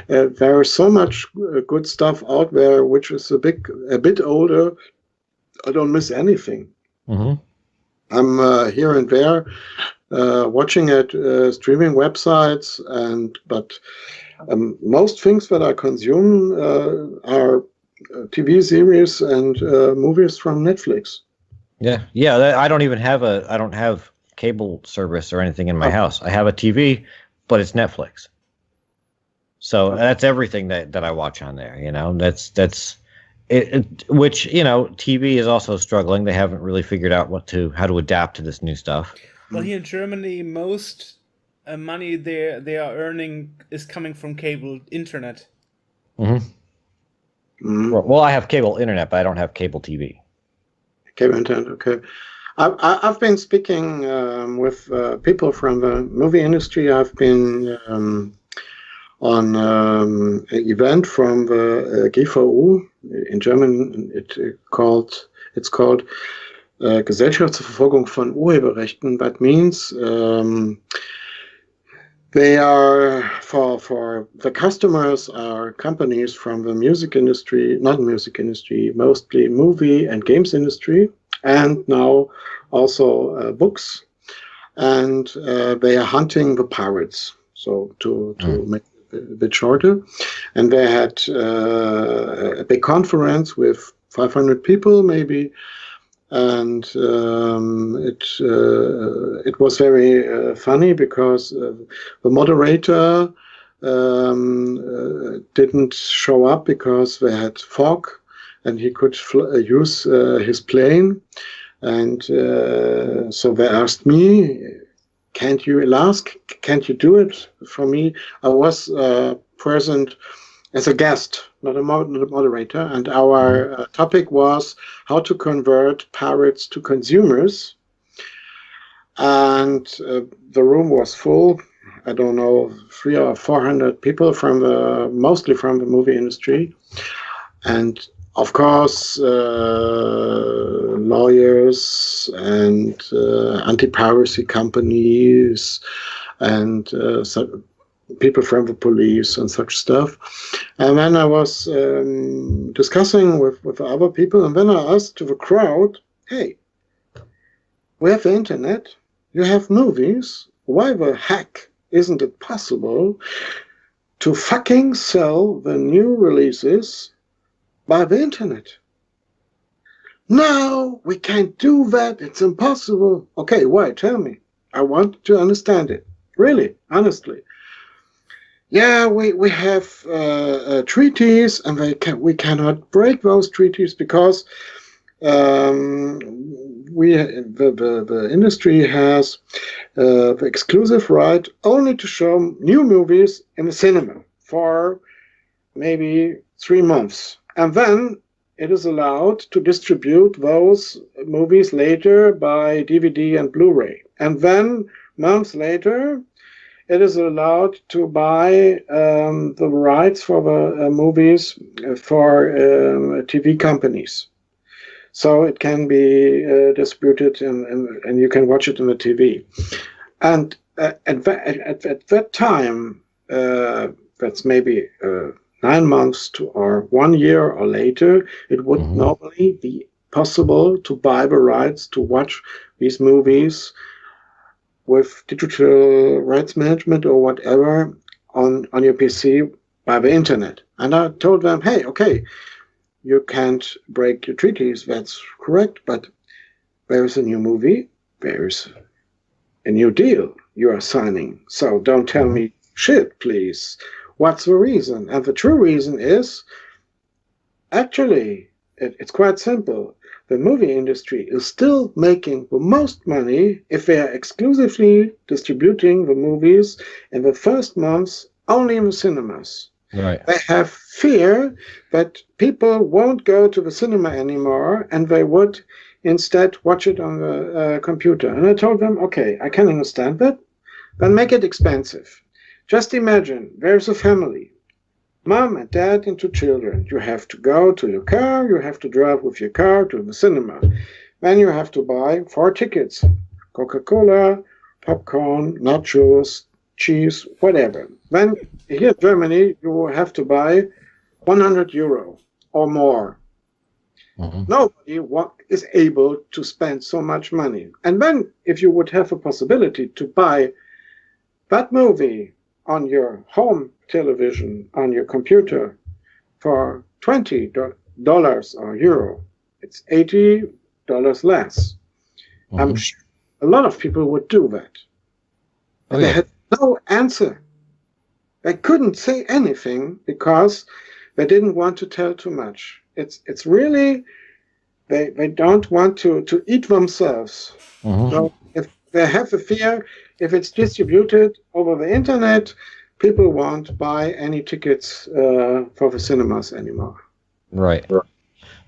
There is so much good stuff out there, which is a bit older. I don't miss anything. Mm-hmm. I'm here and there watching at streaming websites, but most things that I consume are TV series and movies from Netflix. Yeah. I don't have cable service or anything in my house. I have a TV, but it's Netflix. So that's everything that I watch on there. That's it. Which TV is also struggling. They haven't really figured out how to adapt to this new stuff. Well, here in Germany, most money they are earning is coming from cable internet. Mm-hmm. Well, I have cable internet, but I don't have cable TV. Cable internet, okay. I've been speaking with people from the movie industry. I've been on an event from the GVU. In German, it's called Gesellschaftsverfolgung von Urheberrechten. That means they are for the customers are companies from the music industry, not music industry, mostly movie and games industry, and now also books, and they are hunting the pirates. So to make it a bit shorter, and they had a big conference with 500 people maybe. And it was very funny because the moderator didn't show up because they had fog, and he could use his plane. And so they asked me, "Can't you do it for me?" I was present as a guest, not a moderator, and our topic was how to convert pirates to consumers. And the room was full. I don't know, 300 or 400 people mostly from the movie industry, and of course lawyers and anti-piracy companies and people from the police and such stuff. And then I was discussing with other people, and then I asked to the crowd, "Hey, we have the internet, you have movies, why the heck isn't it possible to fucking sell the new releases by the internet?" "No, we can't do that, it's impossible." "Okay, why? Tell me. I want to understand it. Really, honestly." "Yeah, we have treaties, and we cannot break those treaties because the industry has the exclusive right only to show new movies in the cinema for maybe 3 months, and then it is allowed to distribute those movies later by DVD and Blu-ray, and then months later it is allowed to buy the rights for the movies for TV companies. So it can be distributed and you can watch it on the TV. And at that time, that's maybe 9 months or 1 year or later, it would normally be possible to buy the rights to watch these movies with digital rights management or whatever on your PC by the internet. And I told them, hey, okay, you can't break your treaties, that's correct, but there is a new movie, there's a new deal you are signing. So don't tell me shit, please. What's the reason? And the true reason is, actually, it's quite simple. The movie industry is still making the most money if they are exclusively distributing the movies in the first months only in the cinemas. Right. They have fear that people won't go to the cinema anymore and they would instead watch it on the computer. And I told them, okay, I can understand that, but make it expensive. Just imagine, there's a family, mom and dad and 2 children. You have to go to your car, you have to drive with your car to the cinema. Then you have to buy 4 tickets, Coca-Cola, popcorn, nachos, cheese, whatever. Then here in Germany, you will have to buy €100 or more. Nobody is able to spend so much money. And then if you would have a possibility to buy that movie on your home television, on your computer for $20 or euro, it's $80 less. I'm sure a lot of people would do that. Oh, They yeah. had no answer. They couldn't say anything because they didn't want to tell too much. It's really, they don't want to eat themselves. So if they have a fear, if it's distributed over the internet, people won't buy any tickets for the cinemas anymore. Right.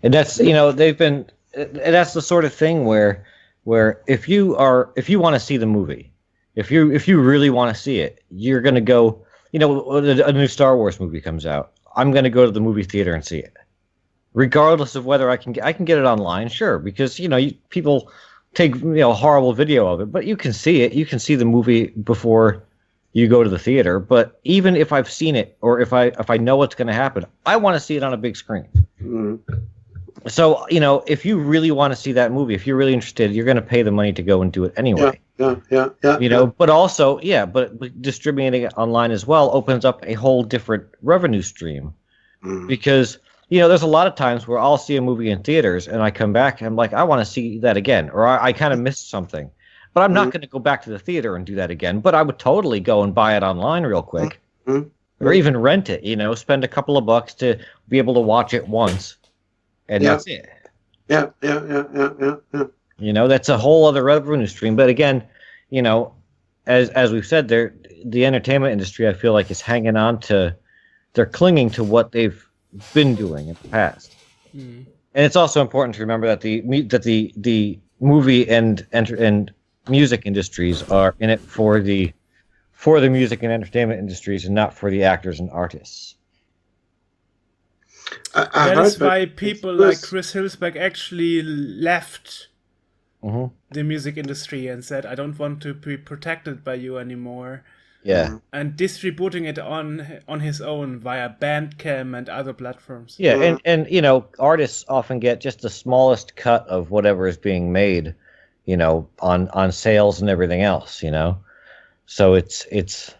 And that's, that's the sort of thing where if you want to see the movie, if you really want to see it, you're going to go, a new Star Wars movie comes out. I'm going to go to the movie theater and see it, regardless of whether I can get it online. Sure, because people take horrible video of it, but you can see it. You can see the movie before you go to the theater. But even if I've seen it, or if I know what's going to happen, I want to see it on a big screen. So if you really want to see that movie, if you're really interested, you're going to pay the money to go and do it anyway. Yeah. But also, but distributing it online as well opens up a whole different revenue stream, because there's a lot of times where I'll see a movie in theaters and I come back and I'm like, I want to see that again, or I kind of missed something, but I'm not going to go back to the theater and do that again. But I would totally go and buy it online real quick, or even rent it. Spend a couple of bucks to be able to watch it once, and that's it. Yeah. That's a whole other revenue stream. But again, as we've said, the entertainment industry, I feel like, is hanging on to, they're clinging to what they've been doing in the past. And it's also important to remember that the movie and music industries are in it for the music and entertainment industries, and not for the actors and artists. That is why people like Chris Hülsbeck actually left the music industry and said, I don't want to be protected by you anymore. Yeah. And distributing it on his own via Bandcamp and other platforms. Yeah, and artists often get just the smallest cut of whatever is being made, on sales and everything else, So it's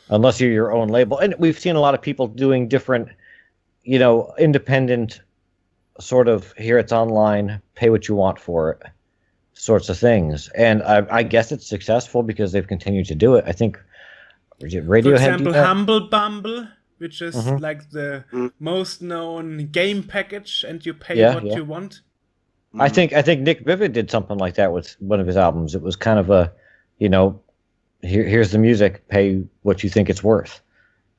unless you're your own label. And we've seen a lot of people doing different, independent sort of, here it's online, pay what you want for it sorts of things. And I guess it's successful because they've continued to do it. I think Radiohead, for example, Humble Bumble, which is like the most known game package, and you pay what you want. I think Nick Vivid did something like that with one of his albums. It was kind of a, here's the music, pay what you think it's worth.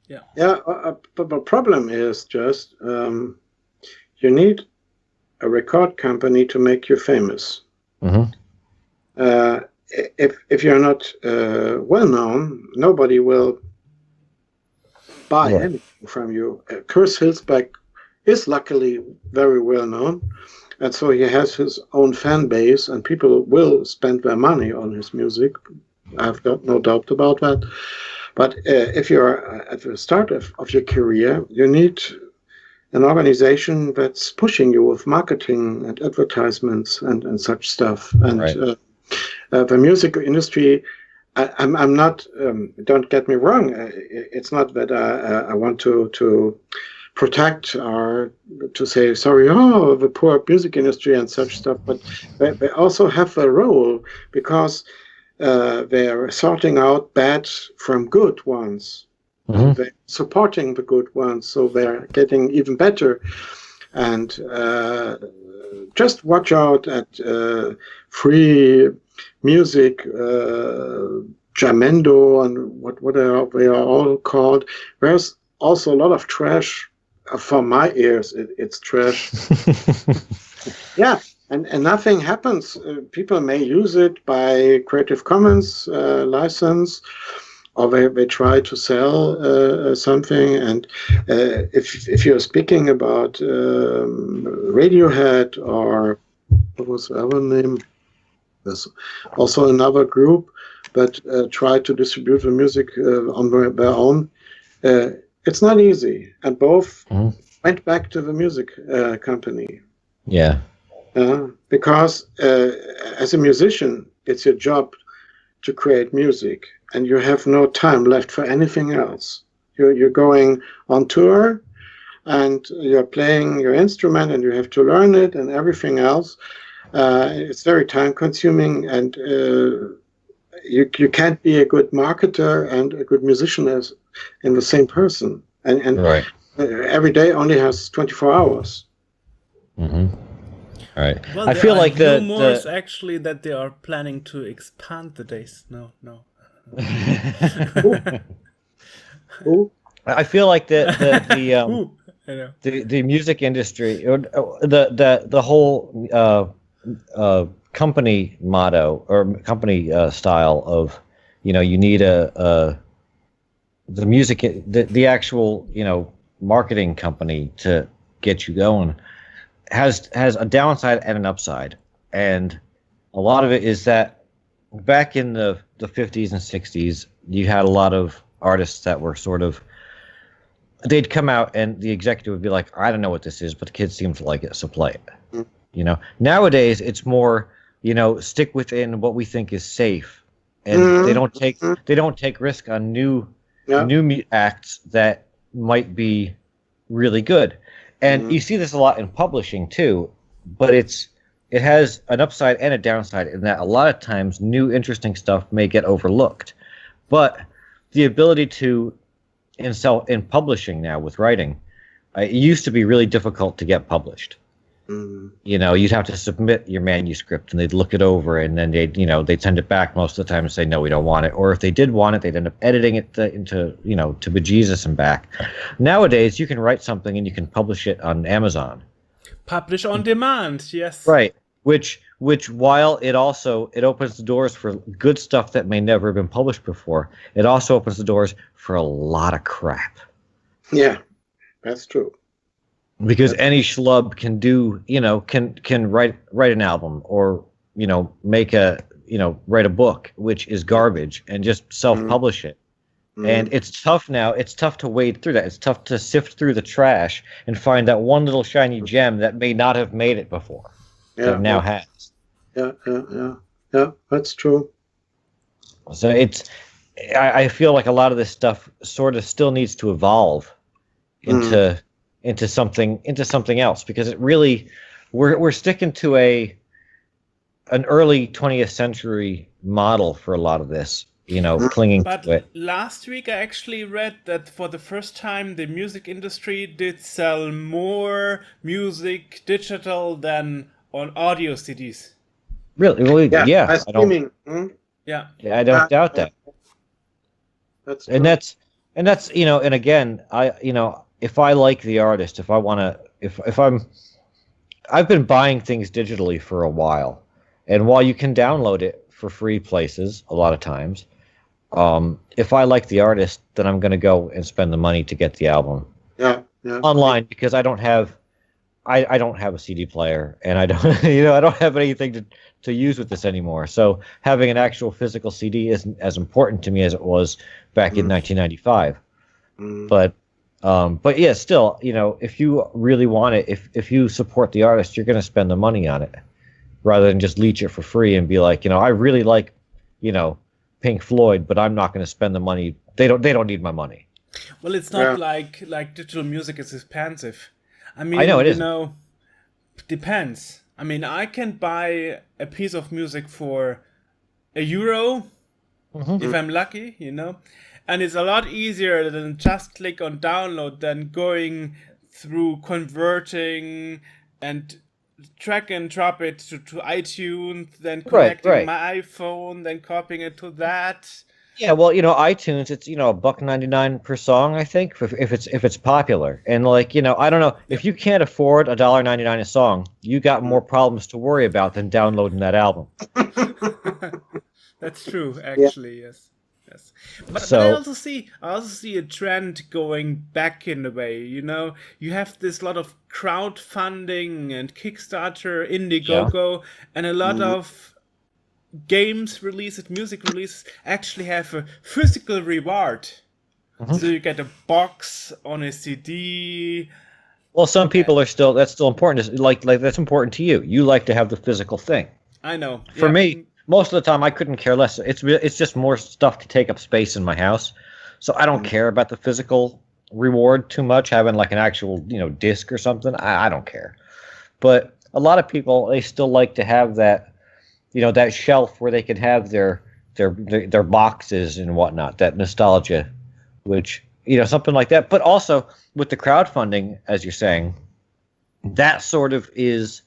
But the problem is just you need a record company to make you famous. If you're not well known, nobody will buy anything from you. Chris Hülsbeck is luckily very well known, and so he has his own fan base, and people will spend their money on his music. I've got no doubt about that. But if you're at the start of your career, you need an organization that's pushing you with marketing and advertisements and such stuff. And the music industry I'm not. Don't get me wrong. It's not that I want to protect or to say sorry. Oh, the poor music industry and such stuff. But they also have a role because they're sorting out bad from good ones. And they're supporting the good ones, so they're getting even better. And just watch out at free music, Jamendo, and what they are all called. There's also a lot of trash. For my ears, it's trash. Yeah, and nothing happens. People may use it by Creative Commons license, or they try to sell something. And if you're speaking about Radiohead, or what was the other name? There's also another group that try to distribute the music on their own. It's not easy, and both went back to the music company. Yeah. Because as a musician, it's your job to create music, and you have no time left for anything else. You're going on tour, and you're playing your instrument, and you have to learn it and everything else. It's very time consuming, and you can't be a good marketer and a good musician as in the same person. And right. Every day only has 24 hours. Mm-hmm. All right. Well, I feel like the rumors actually that they are planning to expand the days. No. I feel like the music industry, or the whole company motto or company style of, you need the music, the actual marketing company to get you going has a downside and an upside. And a lot of it is that back in the 50s and 60s, you had a lot of artists that were sort of, they'd come out and the executive would be like, I don't know what this is, but the kids seem to like it, so play it. Nowadays it's more, stick within what we think is safe, and they don't take risk on new acts that might be really good. And you see this a lot in publishing too, but it has an upside and a downside in that a lot of times new interesting stuff may get overlooked. But the ability to in publishing now with writing, it used to be really difficult to get published. You'd have to submit your manuscript and they'd look it over, and then they'd send it back most of the time and say, no, we don't want it. Or if they did want it, they'd end up editing it into to bejesus and back. Nowadays, you can write something and you can publish it on Amazon. Publish on demand, yes. Right. Which while it opens the doors for good stuff that may never have been published before, it also opens the doors for a lot of crap. Yeah, that's true. Because any schlub can do, can write an album, or, make write a book, which is garbage, and just self-publish it. And it's tough now. It's tough to wade through that. It's tough to sift through the trash and find that one little shiny gem that may not have made it before. That now has. Yeah, that's true. So I feel like a lot of this stuff sort of still needs to evolve into something else, because it really, we're sticking to an early 20th century model for a lot of this, clinging to it. Last week I actually read that for the first time the music industry did sell more music digital than on audio CDs. Really? Well, yeah. By streaming. Yeah, I don't doubt that. That's and that's and again, if I like the artist, if I want to, I've been buying things digitally for a while, and while you can download it for free places a lot of times, if I like the artist, then I'm going to go and spend the money to get the album online, because I don't have a CD player, and I don't I don't have anything to use with this anymore. So having an actual physical CD isn't as important to me as it was back in 1995. But yeah, still, if you really want it, if you support the artist, you're going to spend the money on it, rather than just leech it for free and be like, I really like, Pink Floyd, but I'm not going to spend the money. They don't need my money. Well, it's not like digital music is expensive. I mean, I know it you isn't. know, depends. I mean, I can buy a piece of music for €1 if I'm lucky, you know, and it's a lot easier than just click on download than going through converting and drag and drop it to iTunes, then connecting my iPhone, then copying it to that. Yeah, well, iTunes, it's $1.99 per song, I think, if it's popular. And like, I don't know, if you can't afford $1.99 a song, you got more problems to worry about than downloading that album. That's true, actually. Yes. But I also see a trend going back in a way. You have this lot of crowdfunding and Kickstarter, Indiegogo, and a lot of games releases, music releases actually have a physical reward. So you get a box on a CD. Well, some people that's still important. Like that's important to you. You like to have the physical thing. I know. For me, most of the time I couldn't care less. It's just more stuff to take up space in my house. So I don't care about the physical reward too much, having like an actual, disc or something. I don't care. But a lot of people, they still like to have that, that shelf where they can have their boxes and whatnot, that nostalgia, which, something like that. But also with the crowdfunding, as you're saying, that sort of is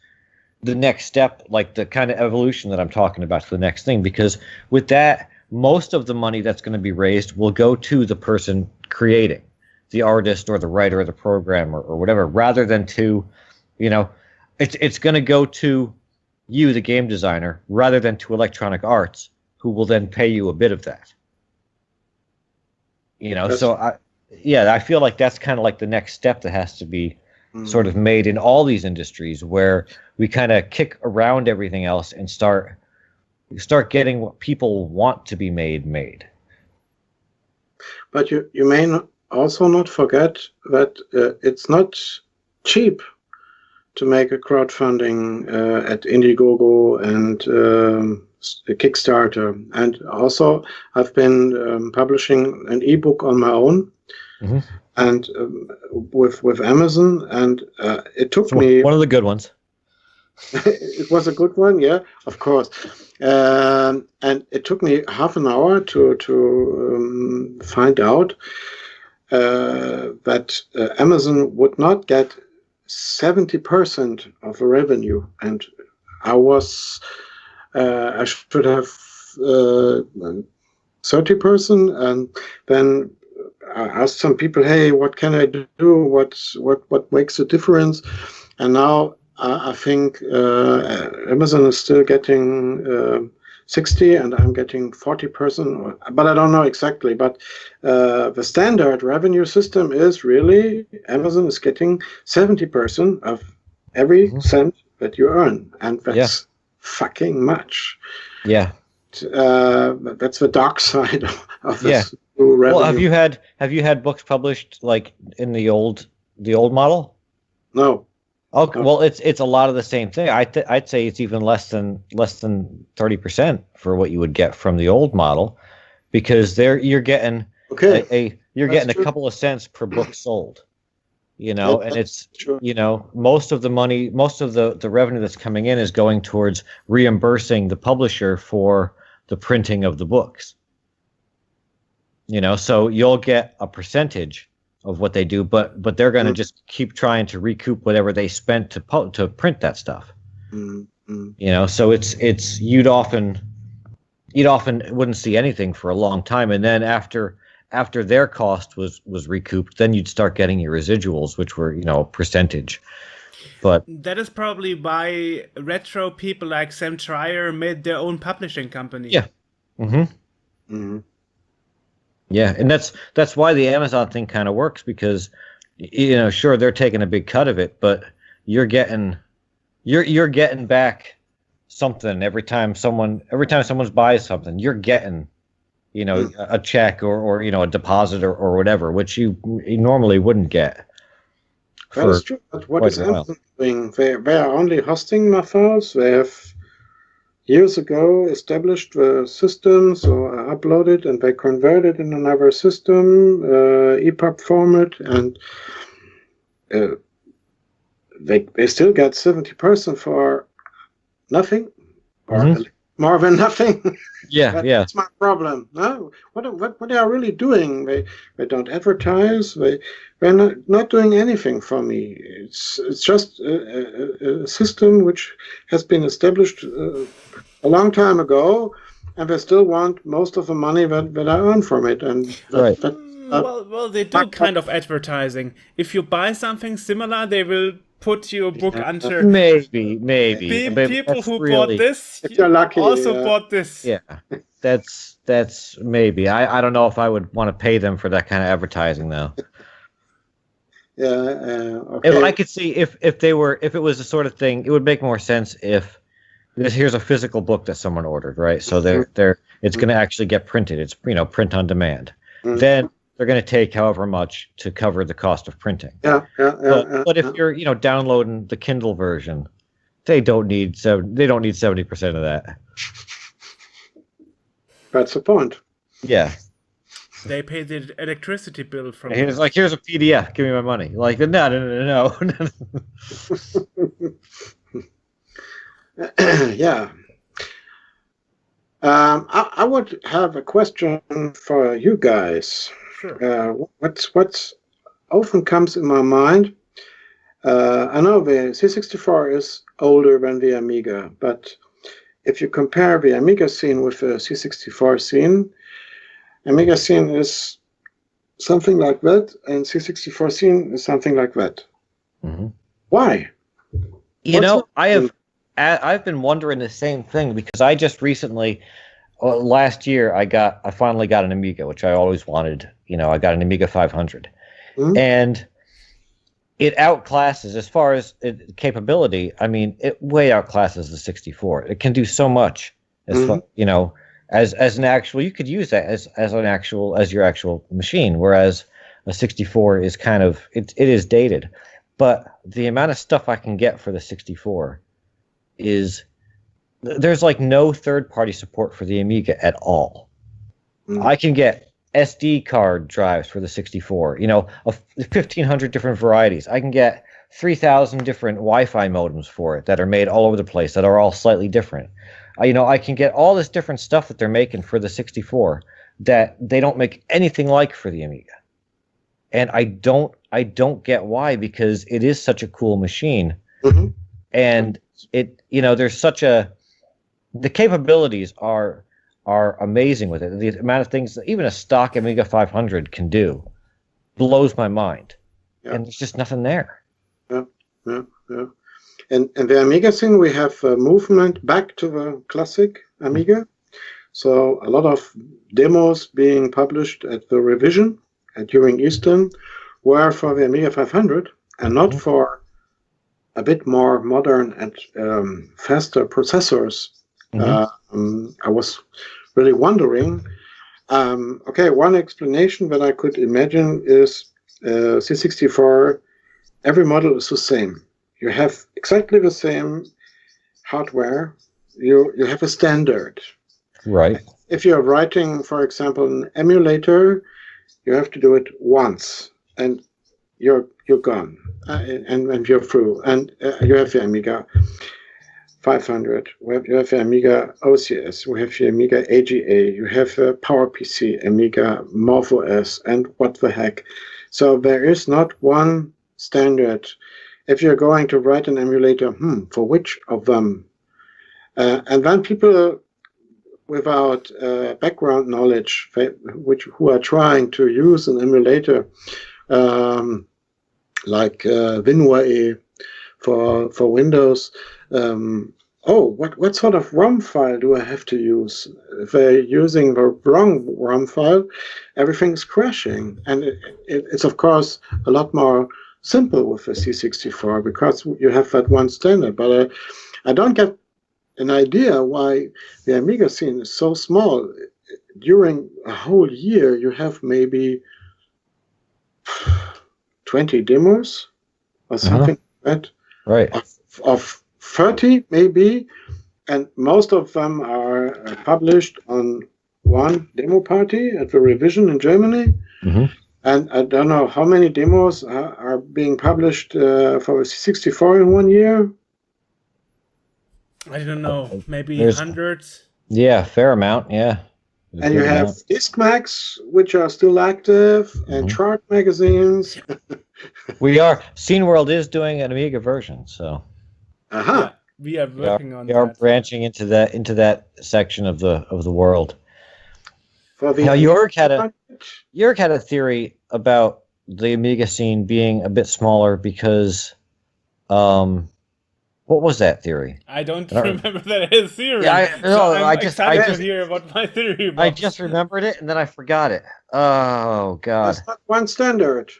the next step, like the kind of evolution that I'm talking about to the next thing, because with that, most of the money that's going to be raised will go to the person creating, the artist or the writer or the programmer or whatever, rather than to, it's going to go to you, the game designer, rather than to Electronic Arts, who will then pay you a bit of that. I feel like that's kind of like the next step that has to be sort of made in all these industries, where we kind of kick around everything else and start getting what people want to be made. But you may also not forget that it's not cheap to make a crowdfunding at Indiegogo and Kickstarter. And also, I've been publishing an ebook on my own, and with Amazon, and it took me one of the good ones. It was a good one, yeah, of course. And it took me half an hour to find out that Amazon would not get 70% of the revenue, and I should have 30%, and then I asked some people, hey, what can I do? What makes a difference? And now I think Amazon is still getting 60, and I'm getting 40%, but I don't know exactly. But the standard revenue system is really Amazon is getting 70% of every cent that you earn, and that's fucking much. Yeah, that's the dark side of this new revenue. Well, have you had books published like in the old model? No. Okay, well, it's a lot of the same thing. I'd say it's even less than 30% for what you would get from the old model, because you're getting a couple of cents per book sold, and it's true. Most of the money, most of the revenue that's coming in is going towards reimbursing the publisher for the printing of the books. So you'll get a percentage of what they do, but they're going to just keep trying to recoup whatever they spent to print that stuff. So it's you'd often wouldn't see anything for a long time, and then after their cost was recouped, then you'd start getting your residuals, which were a percentage. But that is probably why retro people like Sam Trier made their own publishing company. Yeah. Yeah, and that's why the Amazon thing kind of works, because sure, they're taking a big cut of it, but you're getting back something every time someone buys something. You're getting a check or a deposit or whatever, which you normally wouldn't get. That is true. But what is Amazon doing? They are only hosting my files. They have years ago established the system, so I uploaded and they converted in another system, EPUB format, and they still get 70% for nothing, or more than nothing. Yeah, yeah. That's my problem. No, what they are really doing? They don't advertise. They're not doing anything for me. It's just a system which has been established a long time ago, and they still want most of the money that I earn from it. And well, they do kind of advertising. If you buy something similar, they will put your book under. Maybe. People who bought this if you're lucky, also bought this. Yeah, that's maybe. I don't know if I would want to pay them for that kind of advertising though. Yeah. Okay. If I could see if it was the sort of thing, it would make more sense if here's a physical book that someone ordered, right? So it's going to actually get printed. It's print on demand. Then they're going to take however much to cover the cost of printing. But if you're downloading the Kindle version, they don't need 70% of that. That's the point. Yeah. They pay the electricity bill from. Here's a PDF. Give me my money. Like no. Yeah. I would have a question for you guys. Sure. What's often comes in my mind. I know the C64 is older than the Amiga, but if you compare the Amiga scene with the C64 scene, Amiga scene is something like that, and C64 scene is something like that. Mm-hmm. Why? I've been wondering the same thing because I just recently, last year, I finally got an Amiga, which I always wanted. I got an Amiga 500, and it outclasses as far as capability. I mean, it way outclasses the 64. It can do so much as an actual. You could use that as your actual machine, whereas a 64 is kind of it is dated. But the amount of stuff I can get for the 64 is there's like no third-party support for the Amiga at all. I can get SD card drives for the 64, 1,500 different varieties. I can get 3,000 different Wi-Fi modems for it that are made all over the place that are all slightly different. I can get all this different stuff that they're making for the 64 that they don't make anything like for the Amiga. And I don't get why, because it is such a cool machine. Mm-hmm. And there's the capabilities are amazing with it. The amount of things that even a stock Amiga 500 can do blows my mind. Yeah. And there's just nothing there. Yeah. And the Amiga thing, we have a movement back to the classic Amiga. So a lot of demos being published at the revision during Eastern were for the Amiga 500 and not for a bit more modern and faster processors. I was really wondering. One explanation that I could imagine is C64, every model is the same. You have exactly the same hardware. You have a standard. Right. If you're writing, for example, an emulator, you have to do it once, and you're gone, and you're through. And you have the Amiga 500. You have the Amiga OCS. We have the Amiga AGA. You have PowerPC, Amiga MorphOS, and what the heck. So there is not one standard. If you're going to write an emulator, for which of them? And then people without background knowledge, who are trying to use an emulator like WinWay for Windows. What sort of ROM file do I have to use? If they're using the wrong ROM file, everything's crashing. And it's of course a lot more simple with the C64 because you have that one standard. But I don't get an idea why the Amiga scene is so small. During a whole year, you have maybe 20 demos or something like that. Right. Of 30 maybe and most of them are published on one demo party at the Revision in Germany. Mm-hmm. And I don't know how many demos are being published for C64 in 1 year. I don't know, maybe There's- hundreds. Yeah, fair amount. Yeah. And you have diskmags, which are still active, and chart magazines. Scene World is doing an Amiga version, so Aha. We are working on we are that. branching into that section of the world. For the Now, Joerg had a theory about the Amiga scene being a bit smaller because, what was that theory? I don't remember that as theory. Yeah, I'm excited to hear what my theory was. I just remembered it and then I forgot it. Oh God! There's not one standard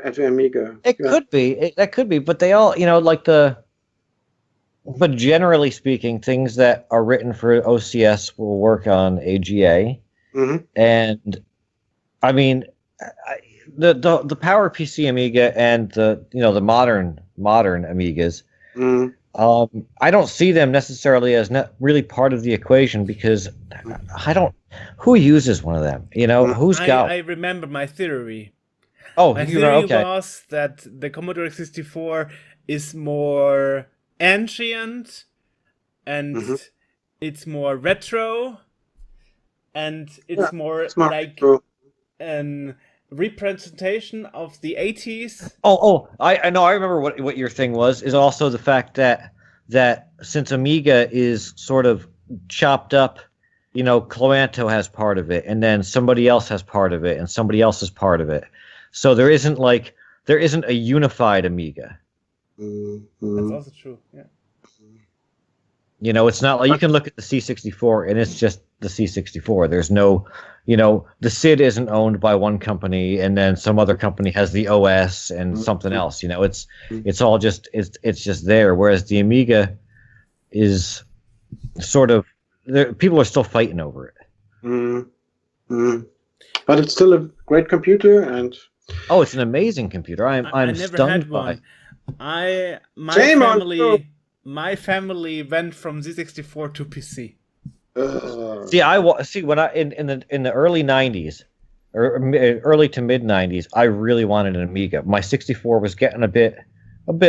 at the Amiga. It could be. That could be, but they all, but generally speaking, things that are written for OCS will work on AGA. Mm-hmm. And I mean, the Power PC Amiga and the modern Amigas, I don't see them necessarily as not really part of the equation because who uses one of them? Who's got? I remember my theory. Oh, my theory okay. was that the Commodore 64 is more ancient and it's more retro. And it's more like an representation of the 80s. I know. I remember what your thing was. Is also the fact that since Amiga is sort of chopped up, Cloanto has part of it, and then somebody else has part of it, and somebody else is part of it. So there isn't a unified Amiga. That's also true. Yeah. It's not like you can look at the C64 and it's just the C64. There's no, the SID isn't owned by one company and then some other company has the OS and something else. It's all just it's just there. Whereas the Amiga is sort of people are still fighting over it. But it's still a great computer and. Oh, it's an amazing computer. I'm never stunned had by. one. My family went from Z64 to PC. When I in the early 90s or early to mid 90s, I really wanted an Amiga. My 64 was getting a bit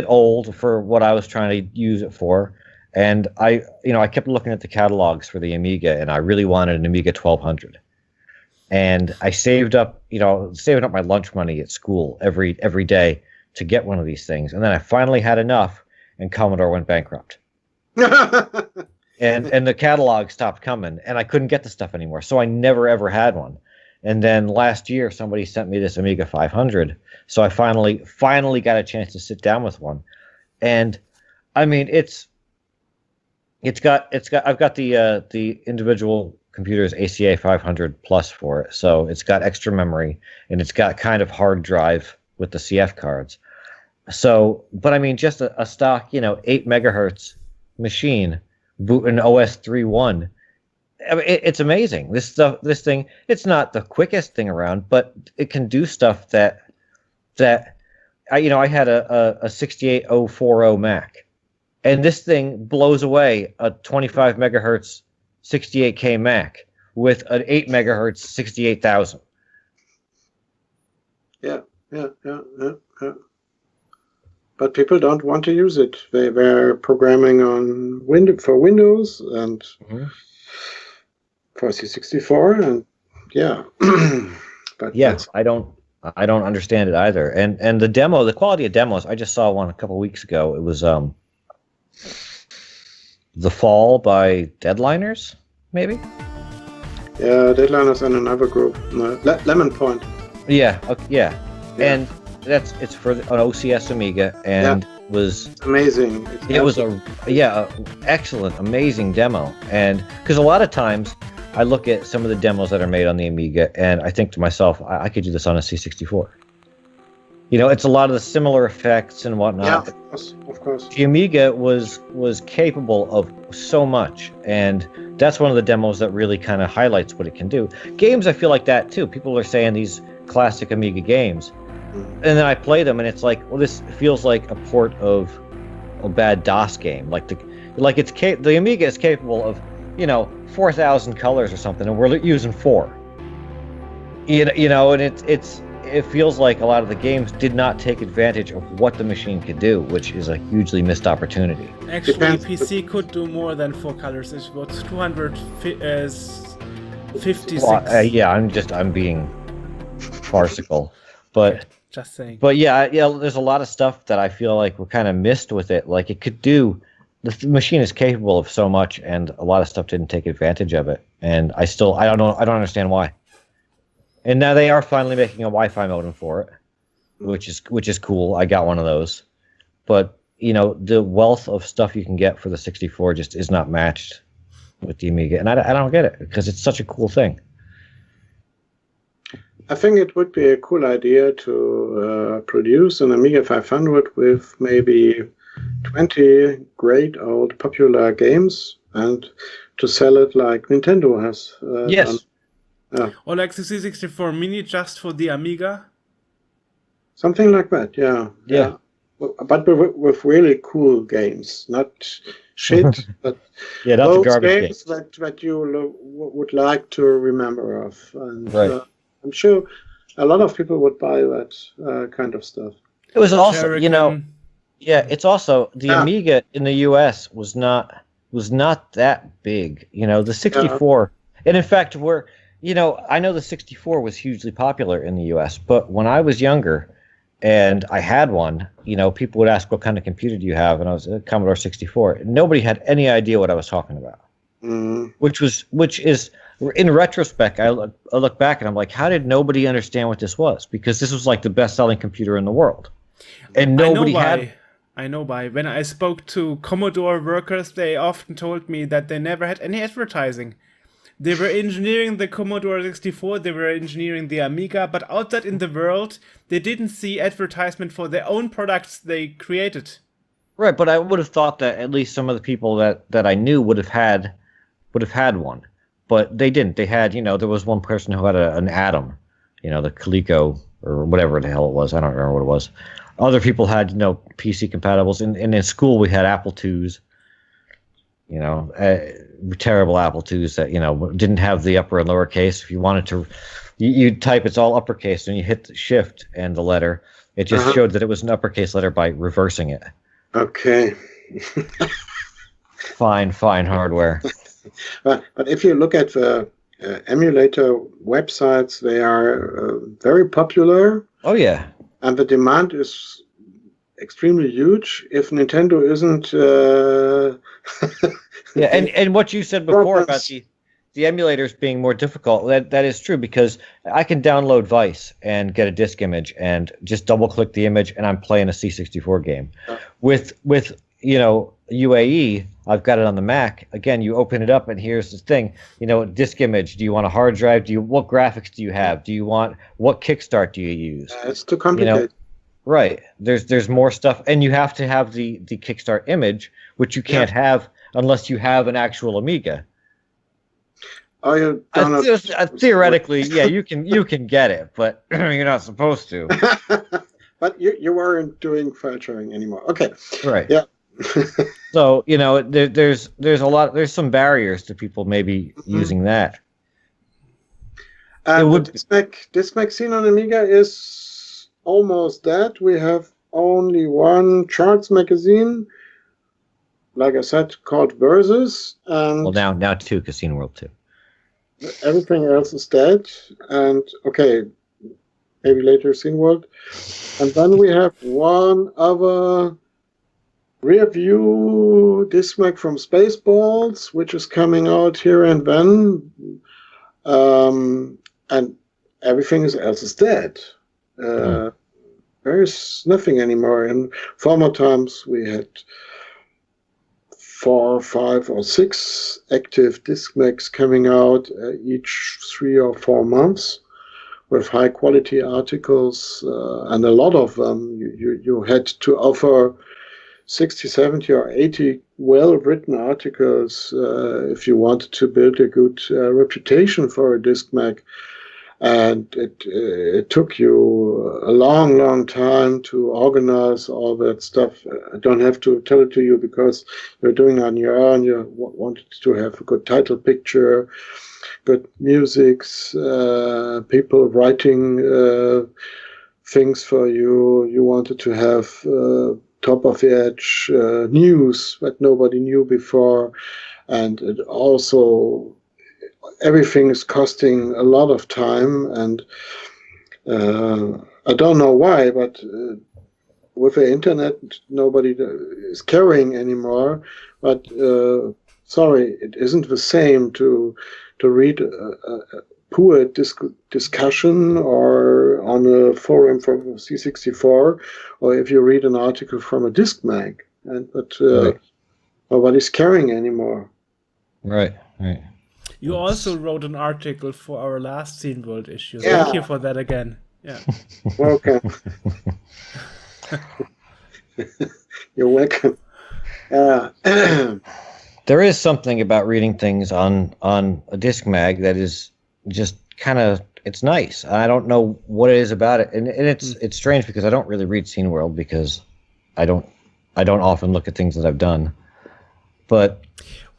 old for what I was trying to use it for, and I kept looking at the catalogs for the Amiga, and I really wanted an Amiga 1200. And I saved up my lunch money at school every day to get one of these things, and then I finally had enough. And Commodore went bankrupt, and the catalog stopped coming, and I couldn't get the stuff anymore. So I never ever had one. And then last year, somebody sent me this Amiga 500, so I finally got a chance to sit down with one. And I mean, I've got the individual computer's ACA 500 plus for it, so it's got extra memory and it's got kind of hard drive with the CF cards. So, but I mean, just a stock, 8 megahertz machine, an OS 3.1. I mean, it's amazing. This thing, it's not the quickest thing around, but it can do stuff that I had a 68040 Mac, and this thing blows away a 25 megahertz 68K Mac with an 8 megahertz 68,000. Yeah. But people don't want to use it. They were programming on Windows and for C64, and yeah. But I don't understand it either. And the quality of demos, I just saw one a couple weeks ago. It was The Fall by Deadliners, maybe. Yeah, Deadliners and another group, Lemon Point. Yeah. And it's for an OCS Amiga, and was amazing. It was a excellent, amazing demo. And because a lot of times I look at some of the demos that are made on the Amiga, and I think to myself, I could do this on a C64. It's a lot of the similar effects and whatnot. Yeah, of course. The Amiga was capable of so much, and that's one of the demos that really kind of highlights what it can do. Games, I feel like that too. People are saying these classic Amiga games. And then I play them, and it's like, well, this feels like a port of a bad DOS game. Like Like the Amiga is capable of, 4,000 colors or something, and we're using 4. And it feels like a lot of the games did not take advantage of what the machine could do, which is a hugely missed opportunity. Actually, PC could do more than 4 colors. It was 256. Well, I'm being farcical, but just saying. But yeah, there's a lot of stuff that I feel like we're kind of missed with it. Like it could do, the machine is capable of so much, and a lot of stuff didn't take advantage of it. And I don't understand why. And now they are finally making a Wi-Fi modem for it, which is cool. I got one of those, but the wealth of stuff you can get for the 64 just is not matched with the Amiga, and I don't get it because it's such a cool thing. I think it would be a cool idea to produce an Amiga 500 with maybe 20 great old popular games and to sell it like Nintendo has. Yes. Or like the C64 Mini just for the Amiga? Something like that, yeah. Yeah. But with really cool games, not shit, but not those the garbage games that you would like to remember of. And, right. I'm sure a lot of people would buy that kind of stuff. It was also, it's also the Amiga in the U.S. was not that big. The 64, and in fact, I know the 64 was hugely popular in the U.S., but when I was younger and I had one, people would ask, what kind of computer do you have? And I was a Commodore 64. Nobody had any idea what I was talking about. Which is, in retrospect, I look back and I'm like, how did nobody understand what this was? Because this was like the best-selling computer in the world. And nobody had... I know why. When I spoke to Commodore workers, they often told me that they never had any advertising. They were engineering the Commodore 64, they were engineering the Amiga, but outside in the world, they didn't see advertisement for their own products they created. Right, but I would have thought that at least some of the people that I knew would have had one. But they didn't. They had, there was one person who had an Atom, the Coleco or whatever the hell it was. I don't remember what it was. Other people had, PC compatibles. And in school, we had Apple IIs, terrible Apple IIs that, didn't have the upper and lower case. If you wanted to, you type, it's all uppercase, and you hit the shift and the letter. It just showed that it was an uppercase letter by reversing it. Okay. Fine hardware. But if you look at the emulator websites, they are very popular. Oh, yeah. And the demand is extremely huge. If Nintendo isn't... yeah, and what you said before about the emulators being more difficult, that is true, because I can download Vice and get a disk image and just double-click the image, and I'm playing a C64 game. With UAE, I've got it on the Mac. Again, you open it up, and here's the thing. Disk image. Do you want a hard drive? What graphics do you have? What Kickstart do you use? It's too complicated. Right. There's more stuff, and you have to have the Kickstart image, which you can't have unless you have an actual Amiga. Oh, you theoretically, yeah, you can get it, but you're not supposed to. But you weren't doing filtering anymore. Okay. Right. Yeah. So there's some barriers to people maybe using that. The diskmag scene on Amiga is almost dead. We have only one charts magazine, like I said, called Versus, and now 2 Casino World 2. Everything else is dead, and maybe later Scene World, and then we have one other rear view diskmag from Spaceballs, which is coming out here and then, and everything else is dead. There is nothing anymore. In former times, we had 4, 5, or 6 active diskmags coming out each 3 or 4 months with high quality articles, and a lot of them you had to offer 60, 70, or 80 well-written articles if you wanted to build a good reputation for a diskmag. and it took you a long time to organize all that stuff. I don't have to tell it to you because you're doing it on your own. You wanted to have a good title picture, good musics, people writing things for you. You wanted to have top of the edge news that nobody knew before, and it also everything is costing a lot of time, and I don't know why, but with the internet nobody is caring anymore. But sorry, it isn't the same to read a poor discussion or on a forum from C64, or if you read an article from a diskmag, but Right. nobody's caring anymore. Right. You also wrote an article for our last Scene World issue. Yeah. Thank you for that again. Yeah. Welcome. You're welcome. There is something about reading things on a disc mag that is just kind of, it's nice. I don't know what it is about it, and it's strange because I don't really read Scene World because I don't often look at things that I've done. But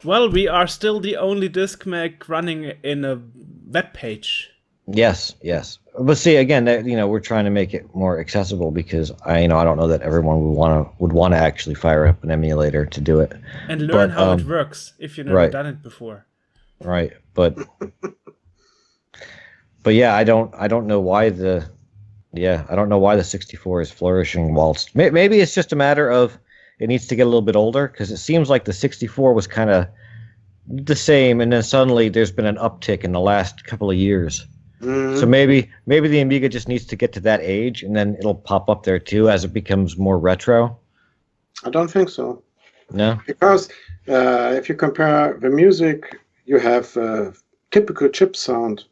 well, we are still the only disc mag running in a web page. Yes. But see, again, we're trying to make it more accessible because I don't know that everyone would want to actually fire up an emulator to do it and learn how it works if you've never done it before. Right, but yeah, I don't know why the 64 is flourishing. Whilst maybe it's just a matter of it needs to get a little bit older, because it seems like the 64 was kind of the same, and then suddenly there's been an uptick in the last couple of years. So maybe the Amiga just needs to get to that age, and then it'll pop up there too as it becomes more retro. I don't think so. No, because if you compare the music, you have typical chip sound,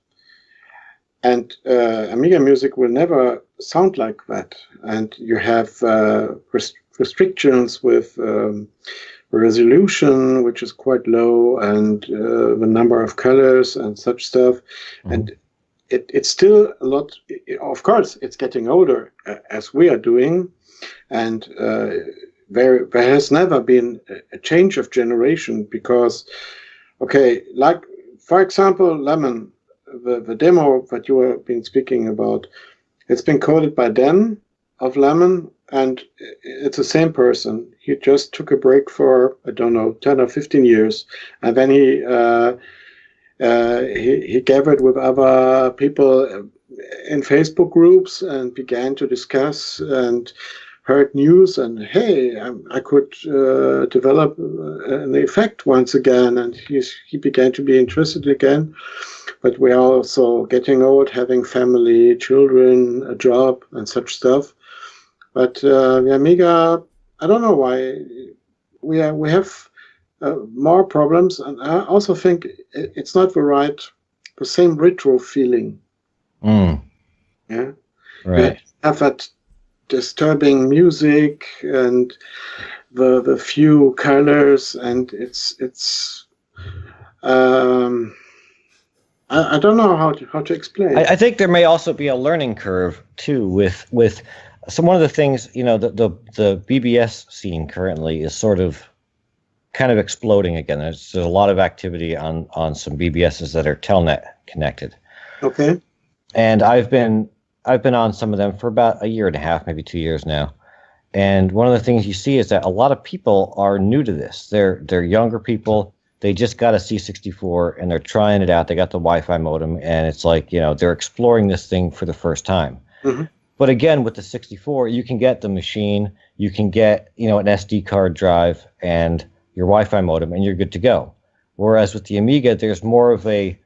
and Amiga music will never sound like that. And you have restrictions with resolution, which is quite low, and the number of colors and such stuff, and it's still a lot. Of course, it's getting older as we are doing, and there has never been a change of generation because, okay, like for example, Lemon, the demo that you have been speaking about, it's been coded by Dan of Lemon, and it's the same person. He just took a break for, I don't know, 10 or 15 years, and then he gathered with other people in Facebook groups and began to discuss and heard news, and hey, I could develop an effect once again, and he began to be interested again. But we are also getting old, having family, children, a job, and such stuff. But the Amiga, I don't know why we have more problems, and I also think it's not the same retro feeling. Yeah, right. We have that disturbing music and the few colors, and it's I don't know how to explain. I think there may also be a learning curve too with some one of the things, the BBS scene currently is sort of kind of exploding again. There's a lot of activity on some BBSs that are Telnet connected. Okay. And I've been on some of them for about a year and a half, maybe 2 years now. And one of the things you see is that a lot of people are new to this. They're younger people. They just got a C64 and they're trying it out. They got the Wi-Fi modem, and it's like, they're exploring this thing for the first time. Mm-hmm. But again, with the 64, you can get the machine, you can get, an SD card drive and your Wi-Fi modem, and you're good to go. Whereas with the Amiga, there's more of an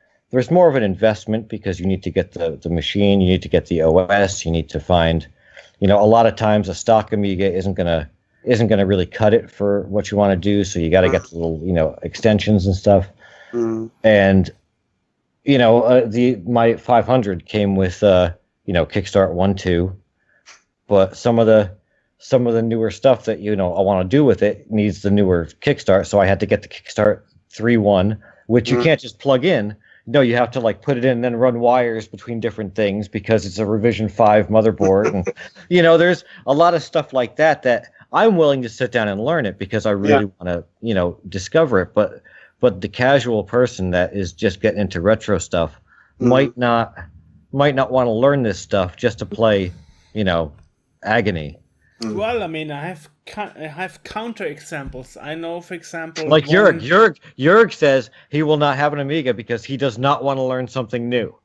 investment because you need to get the machine, you need to get the OS, you need to find, a lot of times a stock Amiga isn't gonna really cut it for what you want to do, so you got to get the little, extensions and stuff. And my 500 came with Kickstart 1.2, but some of the newer stuff that I want to do with it needs the newer Kickstart, so I had to get the Kickstart 3.1, which you can't just plug in. no, you have to like put it in and then run wires between different things because it's a revision 5 motherboard. And, there's a lot of stuff like that I'm willing to sit down and learn it because I really want to, discover it. But the casual person that is just getting into retro stuff might not want to learn this stuff just to play, Agony. Well, I mean, I have counter examples. I know, for example, like Joerg. Joerg says he will not have an Amiga because he does not want to learn something new.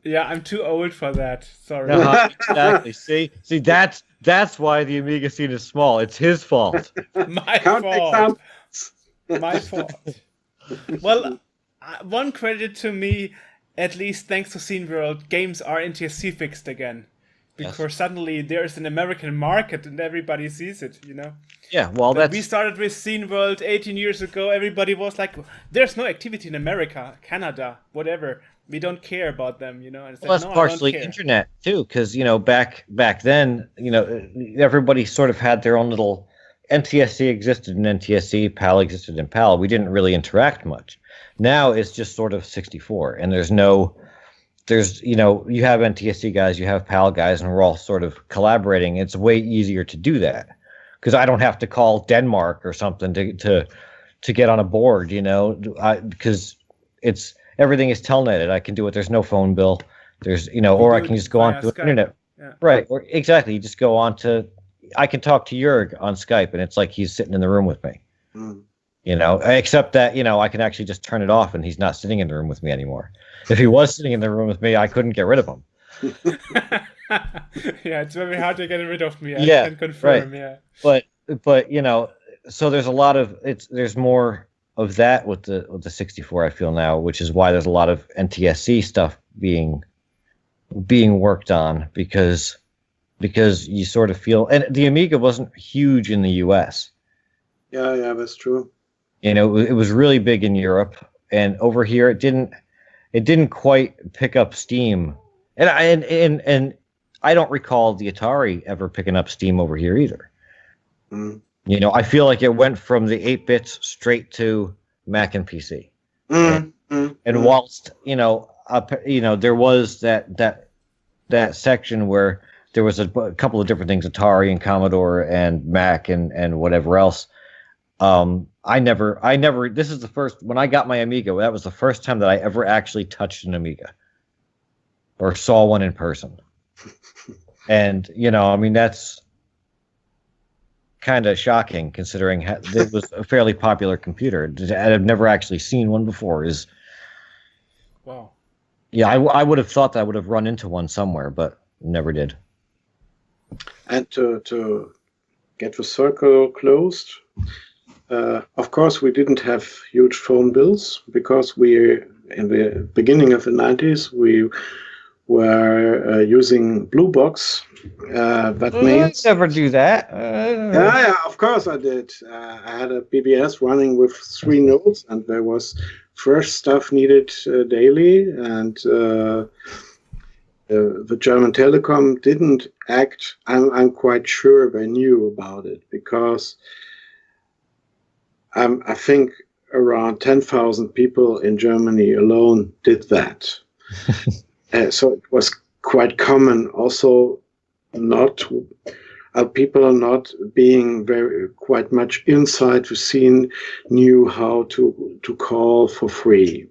Yeah, I'm too old for that. Sorry. Exactly. See, that's why the Amiga scene is small. It's his fault. My fault. My fault. Well, one credit to me, at least thanks to Scene World, games are NTSC fixed again. Because suddenly there's an American market and everybody sees it, Yeah, well, we started with Scene World 18 years ago. Everybody was like, there's no activity in America, Canada, whatever. We don't care about them, And well, that's partially internet, too, because, back then, everybody sort of had their own little... NTSC existed in NTSC, PAL existed in PAL. We didn't really interact much. Now it's just sort of 64, and you have NTSC guys, you have PAL guys, and we're all sort of collaborating. It's way easier to do that because I don't have to call Denmark or something to get on a board, because everything is telnetted. I can do it. There's no phone bill. There's, or I can just go on to the internet. Yeah. Right. Or exactly. You just go on to, I can talk to Joerg on Skype and it's like he's sitting in the room with me. Except that, I can actually just turn it off and he's not sitting in the room with me anymore. If he was sitting in the room with me, I couldn't get rid of him. Yeah, it's very hard to get rid of me. I can confirm, right. Yeah. But so there's a lot of there's more of that with the 64, I feel now, which is why there's a lot of NTSC stuff being worked on because you sort of feel, and the Amiga wasn't huge in the US. Yeah, that's true. It was really big in Europe, and over here it didn't quite pick up steam. And I don't recall the Atari ever picking up steam over here either. I feel like it went from the 8-bits straight to Mac and PC. And whilst there was that section where there was a couple of different things, Atari and Commodore and Mac and whatever else. I never. This is the first, when I got my Amiga, that was the first time that I ever actually touched an Amiga or saw one in person. And that's kind of shocking considering it was a fairly popular computer. I've never actually seen one before. Wow. Yeah, I would have thought that I would have run into one somewhere, but never did. And to get the circle closed, of course, we didn't have huge phone bills because in the beginning of the 90s, we were using Blue Box. That means I never do that. Yeah, of course I did. I had a BBS running with 3 nodes, and there was fresh stuff needed daily, and the German Telecom didn't act. I'm quite sure they knew about it because I think around 10,000 people in Germany alone did that. So it was quite common. Also, people are not being quite much inside the scene, knew how to call for free.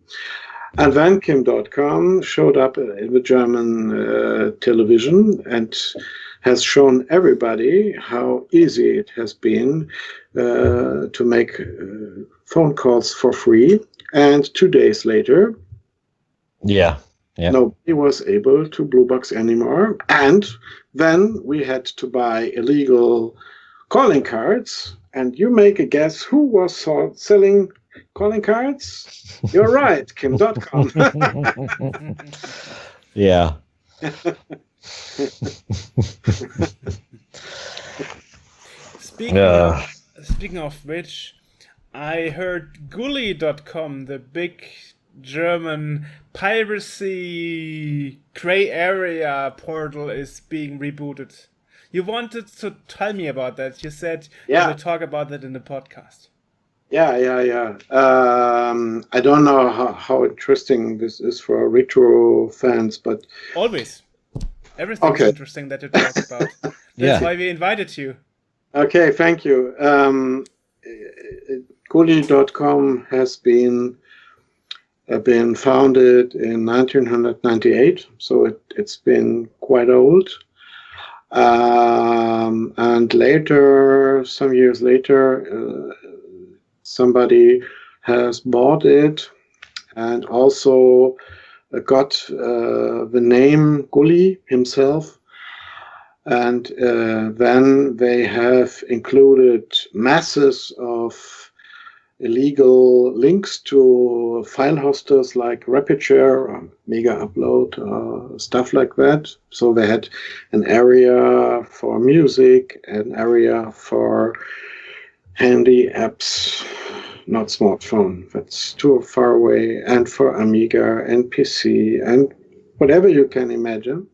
And then Kim.com showed up in the German television and has shown everybody how easy it has been to make phone calls for free. And 2 days later, nobody was able to Blue Box anymore. And then we had to buy illegal calling cards. And you make a guess who was selling calling cards? You're right, Kim.com. Yeah. Speaking of which, I heard Gully.com, the big German piracy gray area portal, is being rebooted. You wanted to tell me about that. You said you would talk about that in the podcast. Yeah. I don't know how interesting this is for retro fans, but Always. Everything's okay. interesting that you talk about. That's why we invited you. Okay, thank you. Gully.com has been founded in 1998, so it's been quite old. And later, some years later, somebody has bought it and also got the name Gully himself. And then they have included masses of illegal links to file hosters like RapidShare or Mega Upload, stuff like that. So they had an area for music, an area for handy apps, not smartphone, that's too far away, and for Amiga and PC and whatever you can imagine.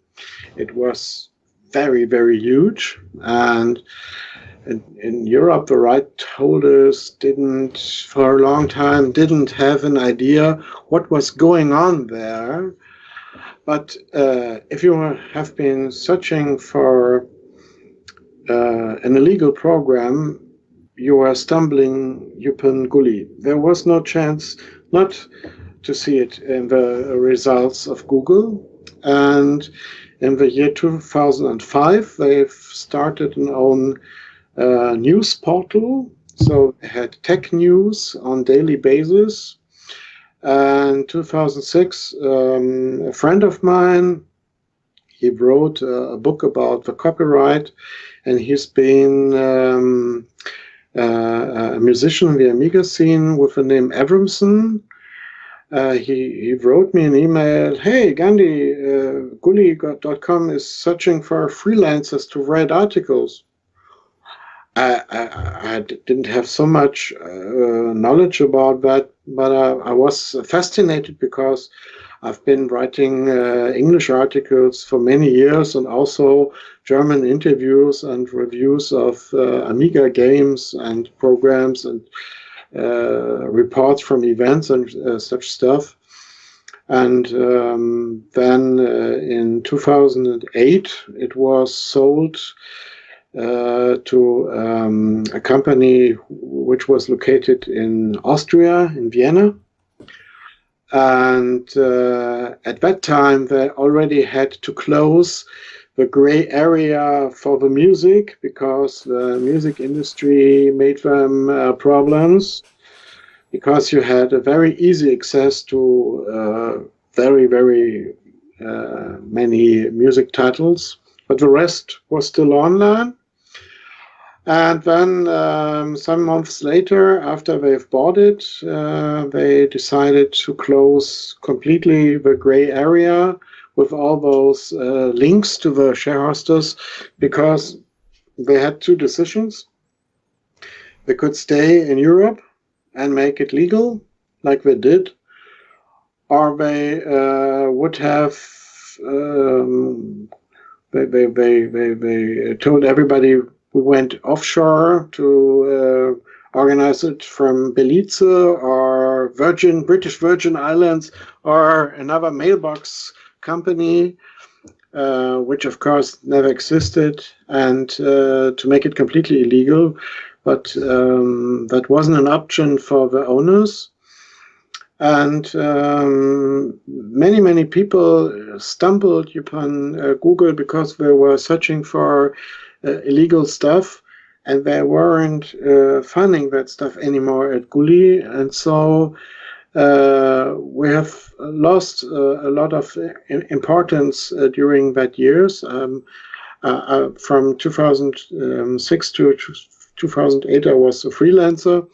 It was very, very huge. And in Europe, the right holders for a long time, didn't have an idea what was going on there. But if you have been searching for an illegal program, you are stumbling upon Gully. There was no chance not to see it in the results of Google. And in the year 2005, they've started an own news portal. So they had tech news on daily basis. And 2006, a friend of mine, he wrote a book about the copyright, and he's been a musician in the Amiga scene with the name Abramson. He wrote me an email, hey, Ghandy, Gully.com is searching for freelancers to write articles. I didn't have so much knowledge about that, but I was fascinated because I've been writing English articles for many years and also German interviews and reviews of Amiga games and programs and reports from events and such stuff. And then in 2008, it was sold to a company which was located in Austria, in Vienna. And at that time, they already had to close the gray area for the music because the music industry made them problems, because you had a very easy access to very, very many music titles, but the rest was still online. And then some months later, after they've bought it, they decided to close completely the gray area with all those links to the share hosters, because they had two decisions. They could stay in Europe and make it legal, like they did, or they would have they told everybody we went offshore to organize it from Belize or British Virgin Islands or another mailbox company, which of course never existed, and to make it completely illegal. But that wasn't an option for the owners. And many people stumbled upon Google because they were searching for illegal stuff, and they weren't finding that stuff anymore at Gully. And so we have lost a lot of importance during that years. From 2006 to 2008, I was a freelancer.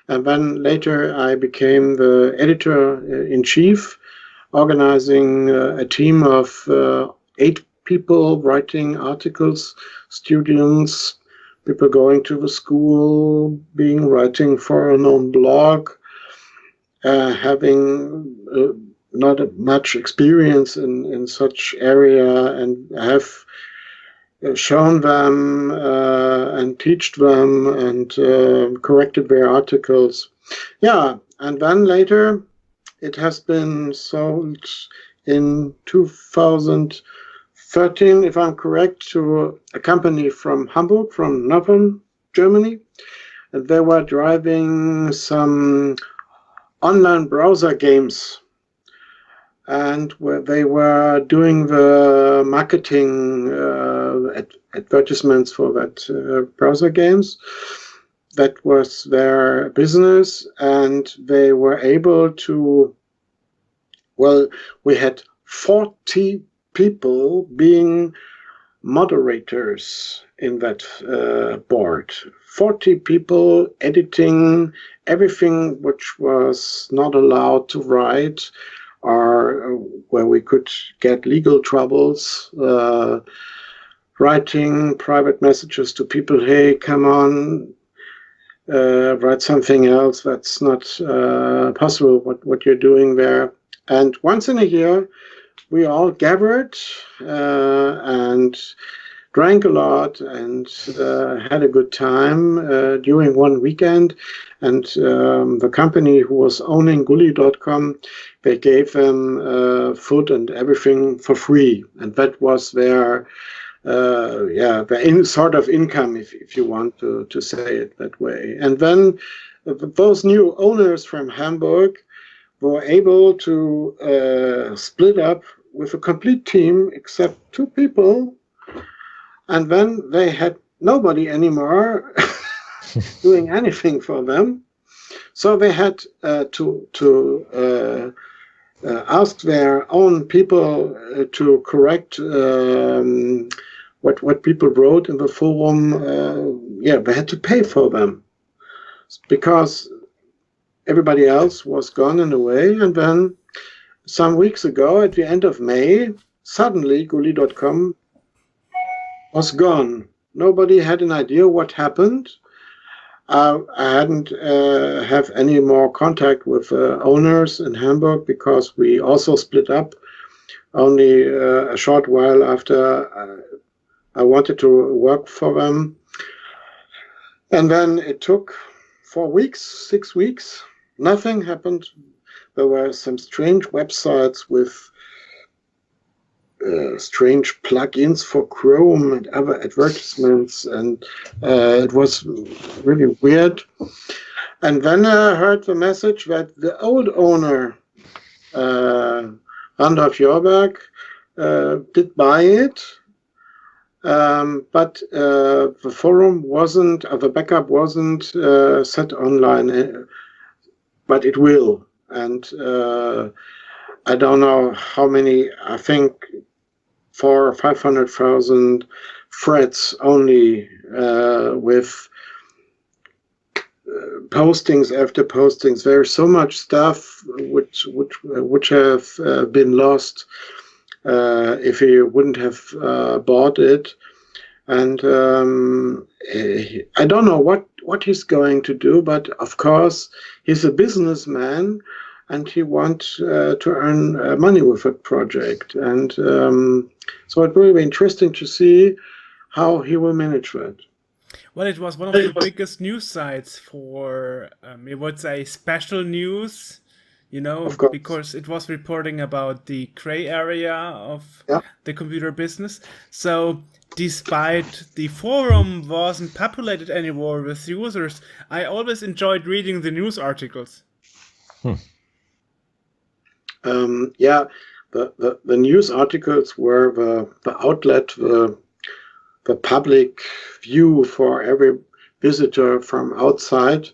And then later I became the editor-in-chief, organizing a team of 8 people writing articles, students, people going to the school, writing for an own blog, having not much experience in such area, and have shown them and teach them and corrected their articles. Yeah, and then later it has been sold in 2013, if I'm correct, to a company from Hamburg, from northern Germany. And they were driving some online browser games, and where they were doing the marketing advertisements for that browser games. That was their business, and they were able to, well, we had 40 people being moderators in that board. 40 people editing everything which was not allowed to write, or where we could get legal troubles, writing private messages to people, hey, come on, write something else, that's not possible, what you're doing there. And once in a year, we all gathered and drank a lot and had a good time during one weekend. And the company who was owning Gully.com, they gave them food and everything for free. And that was their sort of income, if you want to say it that way. And then those new owners from Hamburg were able to split up with a complete team except 2 people, and then they had nobody anymore doing anything for them. So they had to ask their own people to correct what people wrote in the forum. They had to pay for them because everybody else was gone and away. And then some weeks ago, at the end of May, suddenly Gully.com was gone. Nobody had an idea what happened. I hadn't have any more contact with owners in Hamburg because we also split up only a short while after I wanted to work for them. And then it took 4 weeks, 6 weeks. Nothing happened. There were some strange websites with strange plugins for Chrome and other advertisements, and it was really weird. And then I heard the message that the old owner, Randolph Joerg, did buy it, but the forum wasn't, the backup wasn't set online, but it will. And I don't know how many, I think 400,000 or 500,000 threads only with postings after postings. There's so much stuff which have been lost if he wouldn't have bought it. And I don't know what he's going to do, but of course he's a businessman and he wants to earn money with a project. And so it will be interesting to see how he will manage that. Well, it was one of the biggest news sites for, I would say, special news, you know, because it was reporting about the gray area of the computer business. So despite the forum wasn't populated anymore with users, I always enjoyed reading the news articles. The news articles were the outlet, the public view for every visitor from outside.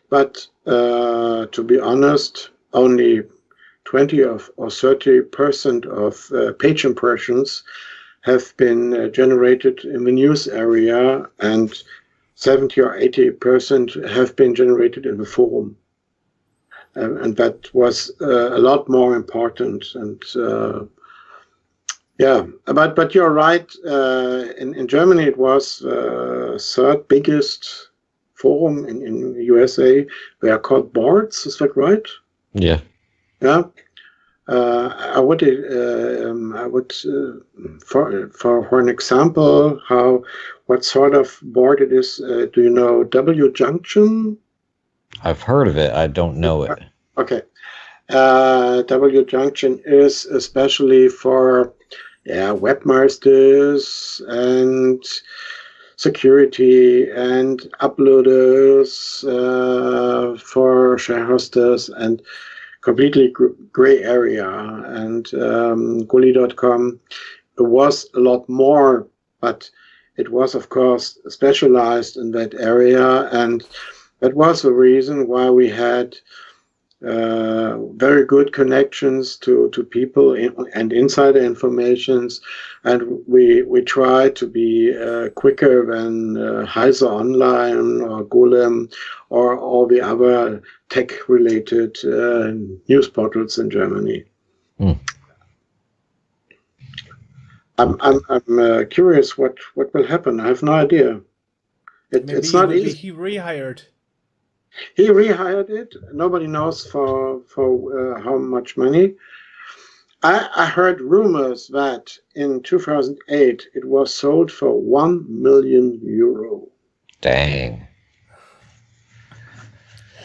But to be honest, only 20 or 30% of page impressions have been generated in the news area, and 70 or 80% have been generated in the forum. And that was a lot more important. And but you're right. In Germany, it was third biggest forum in USA. They are called boards. Is that right? Yeah. Yeah. I would for an example, what sort of board it is. Do you know W Junction? I've heard of it. I don't know it. Okay. W Junction is especially for webmasters and security and uploaders, for share hosters and completely gray area. And Gully.com was a lot more, but it was, of course, specialized in that area. And that was the reason why we had very good connections to people and insider informations, and we try to be quicker than Heise Online or Golem or all the other tech-related news portals in Germany. I'm curious what will happen. I have no idea. It's not easy. He rehired. He rehired it. Nobody knows for how much money. I heard rumors that in 2008 it was sold for €1 million. Dang.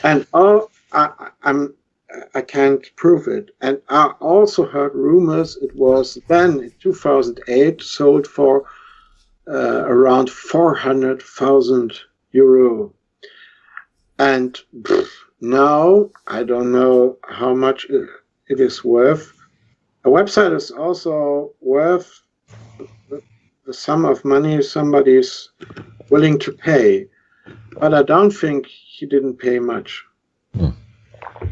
And I can't prove it. And I also heard rumors it was then in 2008 sold for around €400,000. And now I don't know how much it is worth. A website is also worth the sum of money somebody is willing to pay. But I don't think he didn't pay much.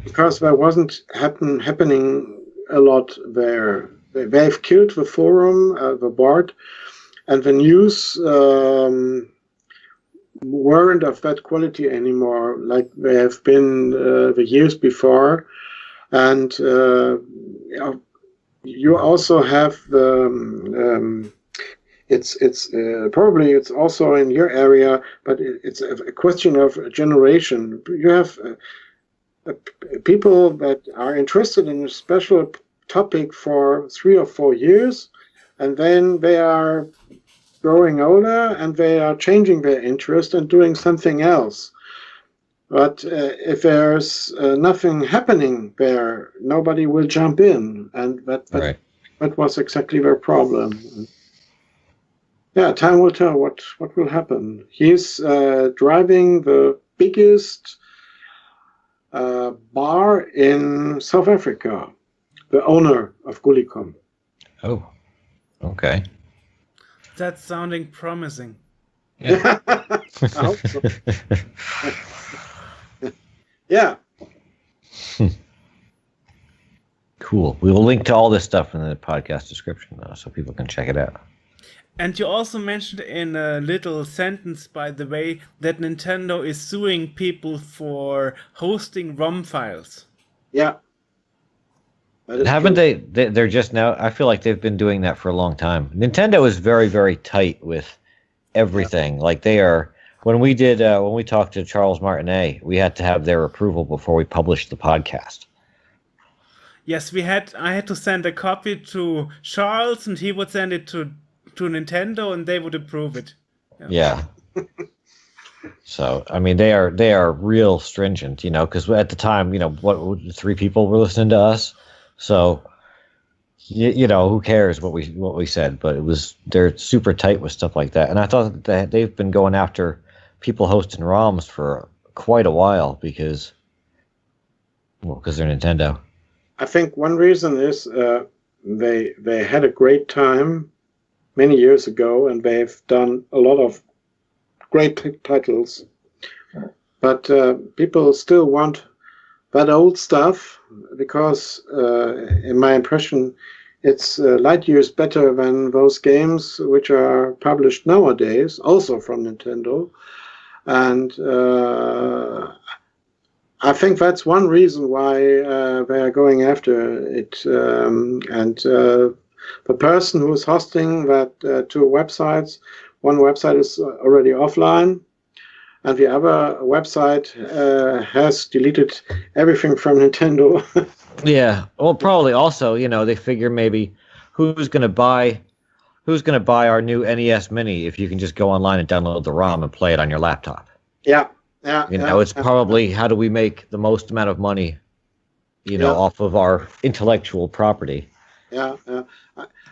Because there wasn't happening a lot there. They've killed the forum, the board, and the news weren't of that quality anymore, like they have been the years before. And you also have the it's probably it's also in your area, but it's a question of a generation. You have people that are interested in a special topic for 3 or 4 years, and then they are growing older and they are changing their interest and doing something else. But if there's nothing happening there, nobody will jump in, and that was exactly their problem. Yeah, time will tell what will happen. He's driving the biggest bar in South Africa, the owner of Gulicom. Oh, okay. That's sounding promising. Yeah. I hope so. Yeah. Cool. We will link to all this stuff in the podcast description, though, so people can check it out. And you also mentioned in a little sentence, by the way, that Nintendo is suing people for hosting ROM files. Yeah. Haven't they? They're just now. I feel like they've been doing that for a long time. Nintendo is very, very tight with everything. Yeah. Like they are. When we talked to Charles Martinet, we had to have their approval before we published the podcast. Yes, I had to send a copy to Charles, and he would send it to Nintendo, and they would approve it. Yeah. So I mean, they are real stringent, because at the time, 3 people were listening to us. So, who cares what we said? But they're super tight with stuff like that. And I thought that they've been going after people hosting ROMs for quite a while because they're Nintendo. I think one reason is they had a great time many years ago, and they've done a lot of great titles. But people still want that old stuff because, in my impression, it's light years better than those games which are published nowadays, also from Nintendo. And I think that's one reason why they are going after it. The person who is hosting that 2 websites, one website is already offline, and the other website has deleted everything from Nintendo. Yeah. Well, probably also, they figure maybe who's going to buy our new NES Mini if you can just go online and download the ROM and play it on your laptop. Yeah, Yeah, It's probably how do we make the most amount of money, off of our intellectual property. Yeah.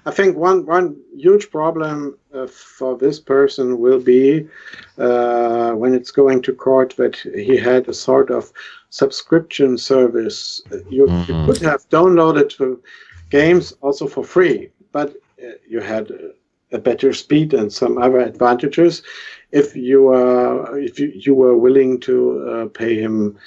I think one huge problem for this person will be when it's going to court that he had a sort of subscription service. You could have downloaded games also for free, but you had a better speed and some other advantages if you were willing to pay him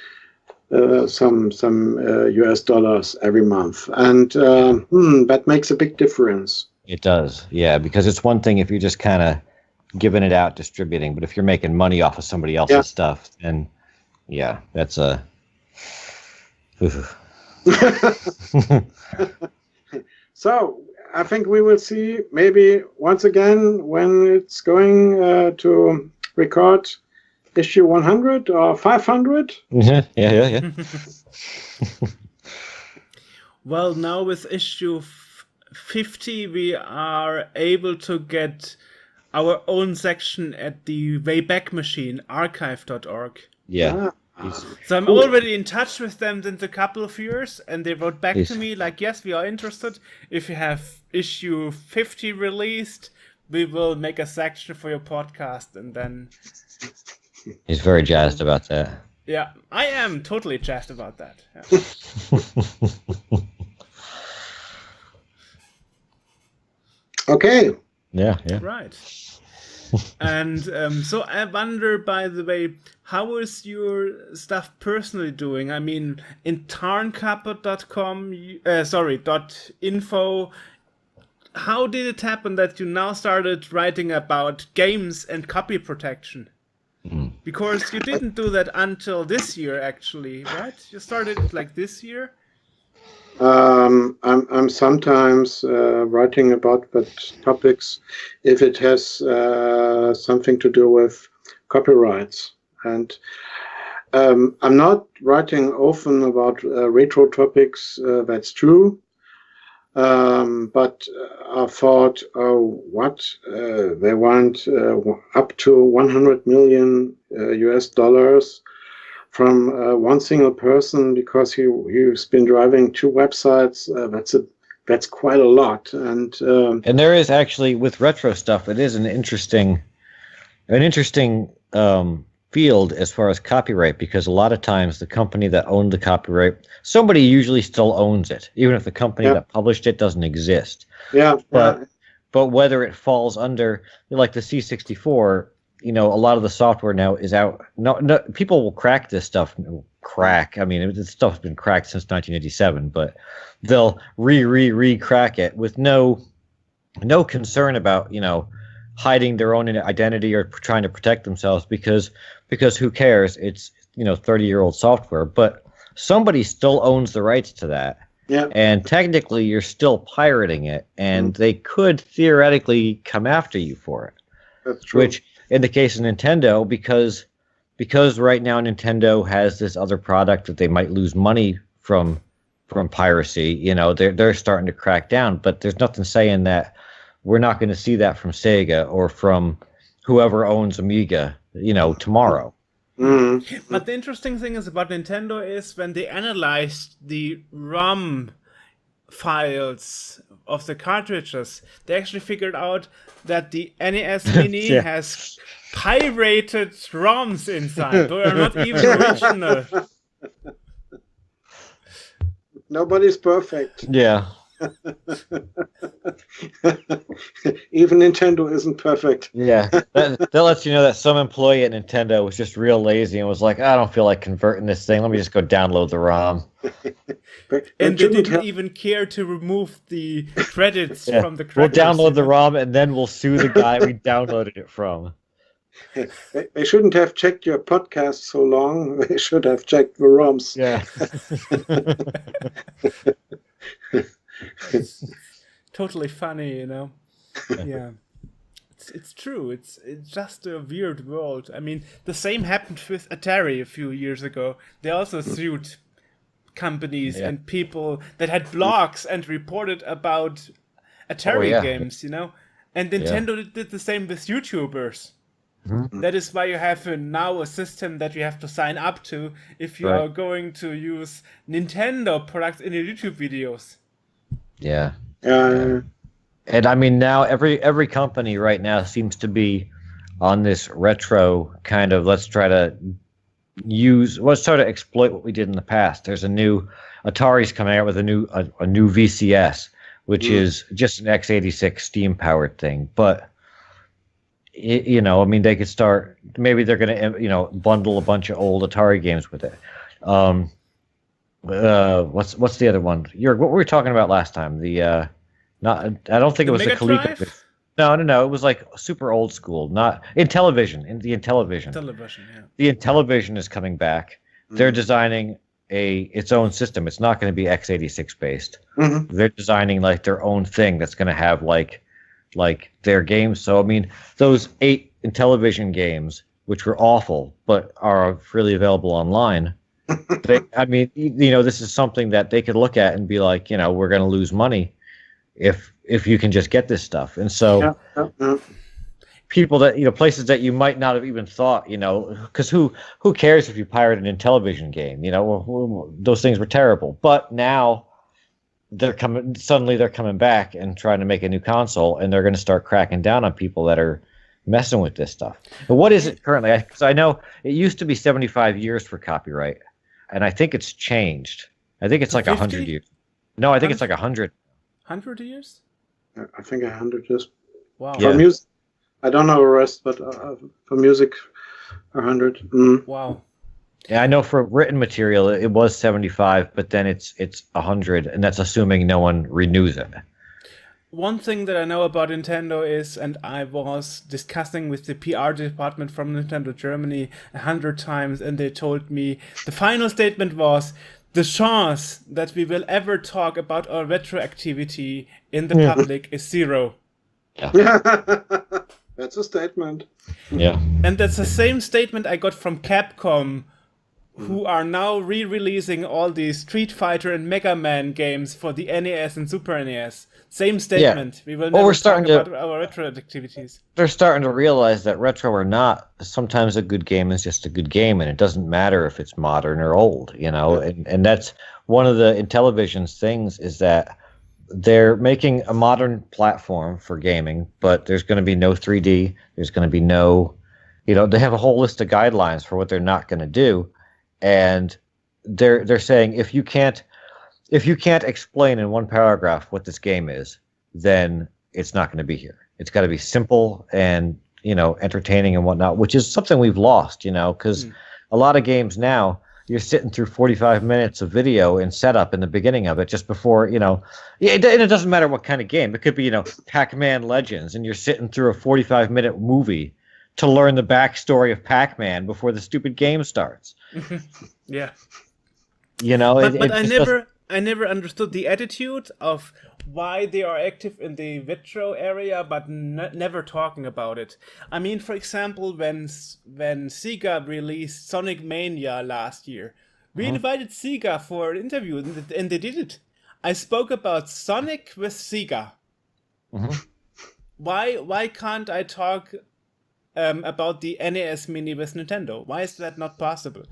some US dollars every month, and that makes a big difference. It does, yeah, because it's one thing if you're just kind of giving it out, distributing, but if you're making money off of somebody else's stuff, then yeah, that's a. So I think we will see maybe once again when it's going to record issue 100 or 500. Yeah. Well, now with issue 50, we are able to get our own section at the Wayback Machine, archive.org. Yeah. So I'm already in touch with them since a couple of years, and they wrote back to me like, yes, we are interested. If you have issue 50 released, we will make a section for your podcast, and then... He's very jazzed about that. Yeah, I am totally jazzed about that. Yeah. Okay. Yeah. Right. And so I wonder, by the way, how is your stuff personally doing? I mean, in Tarnkappe.info, how did it happen that you now started writing about games and copy protection? Because you didn't do that until this year, actually, right? You started like this year? I'm sometimes writing about that topics if it has something to do with copyrights, and I'm not writing often about retro topics. That's true, but I thought, they want up to 100 million US dollars from one single person because he's been driving 2 websites. That's quite a lot, and there is actually with retro stuff. It is an interesting field as far as copyright, because a lot of times the company that owned the copyright, somebody usually still owns it, even if the company that published it doesn't exist. Yeah, but whether it falls under like the C64. A lot of the software now is out. No, people will crack this stuff. I mean, this stuff has been cracked since 1987, but they'll re-crack it with no concern about hiding their own identity or trying to protect themselves because who cares? It's 30-year-old software, but somebody still owns the rights to that. Yeah. And technically, you're still pirating it, and they could theoretically come after you for it. That's true. Which, in the case of Nintendo, because right now Nintendo has this other product that they might lose money from piracy, they're starting to crack down. But there's nothing saying that we're not going to see that from Sega or from whoever owns Amiga, tomorrow. Mm-hmm. But the interesting thing is about Nintendo is when they analyzed the ROM files of the cartridges, they actually figured out that the NES Mini has pirated ROMs inside. They are not even original. Nobody's perfect. Yeah. Even Nintendo isn't perfect. Yeah. That lets you know that some employee at Nintendo was just real lazy and was like, I don't feel like converting this thing. Let me just go download the ROM. And they didn't even care to remove the credits from the credits. We'll download the ROM and then we'll sue the guy we downloaded it from. They shouldn't have checked your podcast so long. They should have checked the ROMs. Yeah. It's totally funny, Yeah. It's true. It's just a weird world. I mean, the same happened with Atari a few years ago. They also sued companies and people that had blogs and reported about Atari games, And Nintendo did the same with YouTubers. That is why you have now a system that you have to sign up to if you are going to use Nintendo products in your YouTube videos. Yeah. Yeah. And I mean, now every company right now seems to be on this retro kind of let's try to exploit what we did in the past. There's a new Atari's coming out with a new VCS, which is just an x86 steam powered thing, but I mean, they could start. Maybe they're going to, bundle a bunch of old Atari games with it. What's the other one? Joerg, what were we talking about last time? I don't think it was the Coleco. No. It was like super old school. Not in television. In Intellivision. Television, yeah. The Intellivision is coming back. They're designing its own system. It's not going to be x86 based. They're designing like their own thing that's going to have like their games. So I mean, those 8 Intellivision games, which were awful, but are freely available online. This is something that they could look at and be like, we're going to lose money if you can just get this stuff. And so people that places that you might not have even thought, because who cares if you pirate an Intellivision game? Those things were terrible, but now they're coming back and trying to make a new console, and they're going to start cracking down on people that are messing with this stuff. But what is it currently? Because I know it used to be 75 years for copyright, and I think it's changed. I think it's like 100 years. No, I think it's like 100. 100 years? I think 100 years. Wow. For music, I don't know the rest, but for music, 100. Wow. Yeah, I know for written material it was 75, but then it's 100, and that's assuming no one renews it. One thing that I know about Nintendo is, and I was discussing with the PR department from Nintendo Germany 100 times, and they told me the final statement was, the chance that we will ever talk about our retroactivity in the public is 0. Yeah. That's a statement. Yeah. And that's the same statement I got from Capcom, who are now re-releasing all the Street Fighter and Mega Man games for the NES and Super NES. Same statement. We will never talk about our retro activities. They're starting to realize that retro or not, sometimes a good game is just a good game, and it doesn't matter if it's modern or old, and that's one of the Intellivision's things, is that they're making a modern platform for gaming, but there's going to be no 3D. There's going to be no, they have a whole list of guidelines for what they're not going to do. And they're saying if you can't explain in one paragraph what this game is, then it's not going to be here. It's got to be simple and entertaining and whatnot, which is something we've lost, because a lot of games now you're sitting through 45 minutes of video and setup in the beginning of it just before and it doesn't matter what kind of game. It could be Pac-Man Legends, and you're sitting through a 45-minute movie to learn the backstory of Pac-Man before the stupid game starts. Yeah. But I never understood the attitude of why they are active in the retro area, but never talking about it. I mean, for example, when Sega released Sonic Mania last year, we invited Sega for an interview, and they did it. I spoke about Sonic with Sega. Why can't I talk about the NES Mini with Nintendo? Why is that not possible?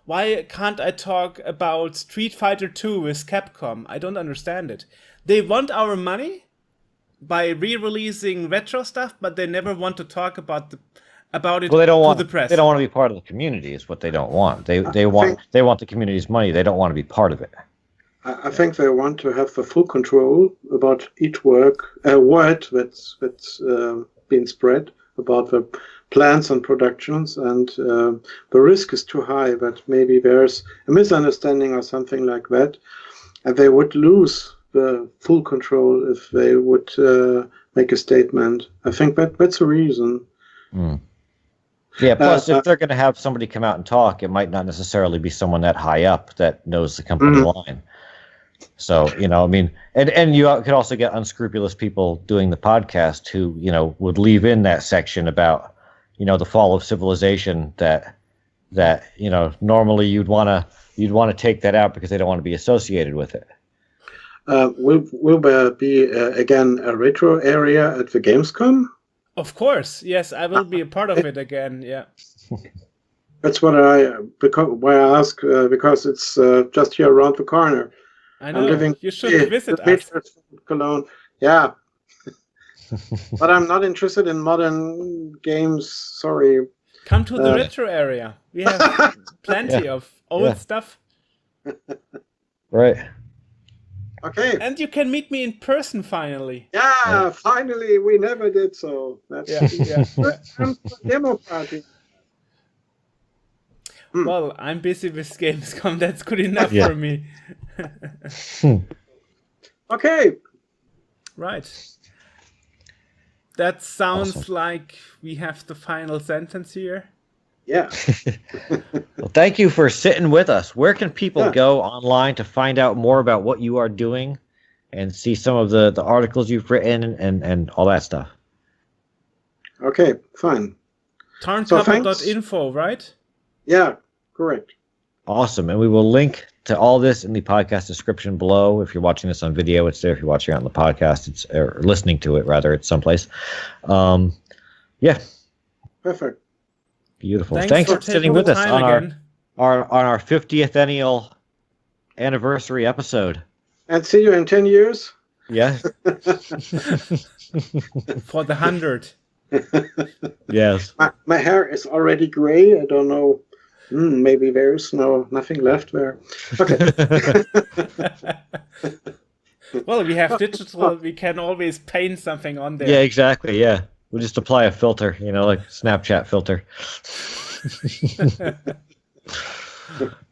Why can't I talk about Street Fighter 2 with Capcom? I don't understand it. They want our money by re-releasing retro stuff, but they never want to talk about it to the press. They don't want to be part of the community. Is what they don't want. They want the community's money. They don't want to be part of it. I think they want to have the full control about each word that's being spread about the plans and productions, and the risk is too high that maybe there's a misunderstanding or something like that, and they would lose the full control if they would make a statement. I think that's a reason. Yeah, plus if they're going to have somebody come out and talk, it might not necessarily be someone that high up that knows the company line. So, I mean, and you could also get unscrupulous people doing the podcast who, would leave in that section about, the fall of civilization that normally you'd want to take that out because they don't want to be associated with it. Will there be again a retro area at the Gamescom? Of course, yes, I will be a part of it again. Yeah. That's why I ask, because it's just here around the corner. I I'm know. living You should visit the us. meters from Cologne. Yeah. But I'm not interested in modern games. Sorry. Come to the retro area. We have plenty of old stuff. Right. Okay. And you can meet me in person finally. Yeah, finally, we never did so. That's Yeah. demo party. Well, I'm busy with Gamescom. That's good enough for me. Okay. Right. That sounds like we have the final sentence here. Yeah. Well, thank you for sitting with us. Where can people go online to find out more about what you are doing and see some of the articles you've written and all that stuff? Okay, fine. Tarnkappe.info, right? Yeah, correct. Awesome. And we will link to all this in the podcast description below. If you're watching this on video, it's there. If you're watching it on the podcast, it's or listening to it, rather, it's someplace. Yeah. Perfect. Beautiful. Thanks for sitting with us on our 50th anniversary episode. And see you in 10 years. Yeah. For the 100. Yes. My hair is already gray. I don't know. Maybe there's nothing left there. Okay. Well, we have digital. We can always paint something on there. Yeah, exactly. Yeah. We'll just apply a filter, like Snapchat filter.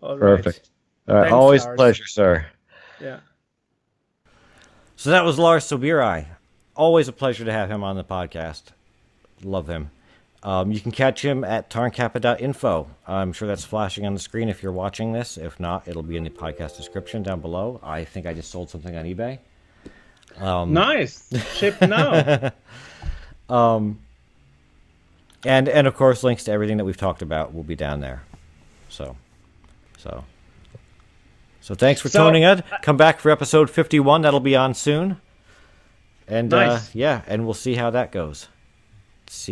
All right. Perfect. All right. Thanks, Always Lars. a pleasure, sir. Yeah. So that was Lars Sobiraj. Always a pleasure to have him on the podcast. Love him. You can catch him at Tarnkappe.info. I'm sure that's flashing on the screen if you're watching this. If not, it'll be in the podcast description down below. I think I just sold something on eBay. Nice. Ship now. And of course, links to everything that we've talked about will be down there. So thanks for tuning in. Come back for episode 51. That'll be on soon. And nice. and we'll see how that goes. See.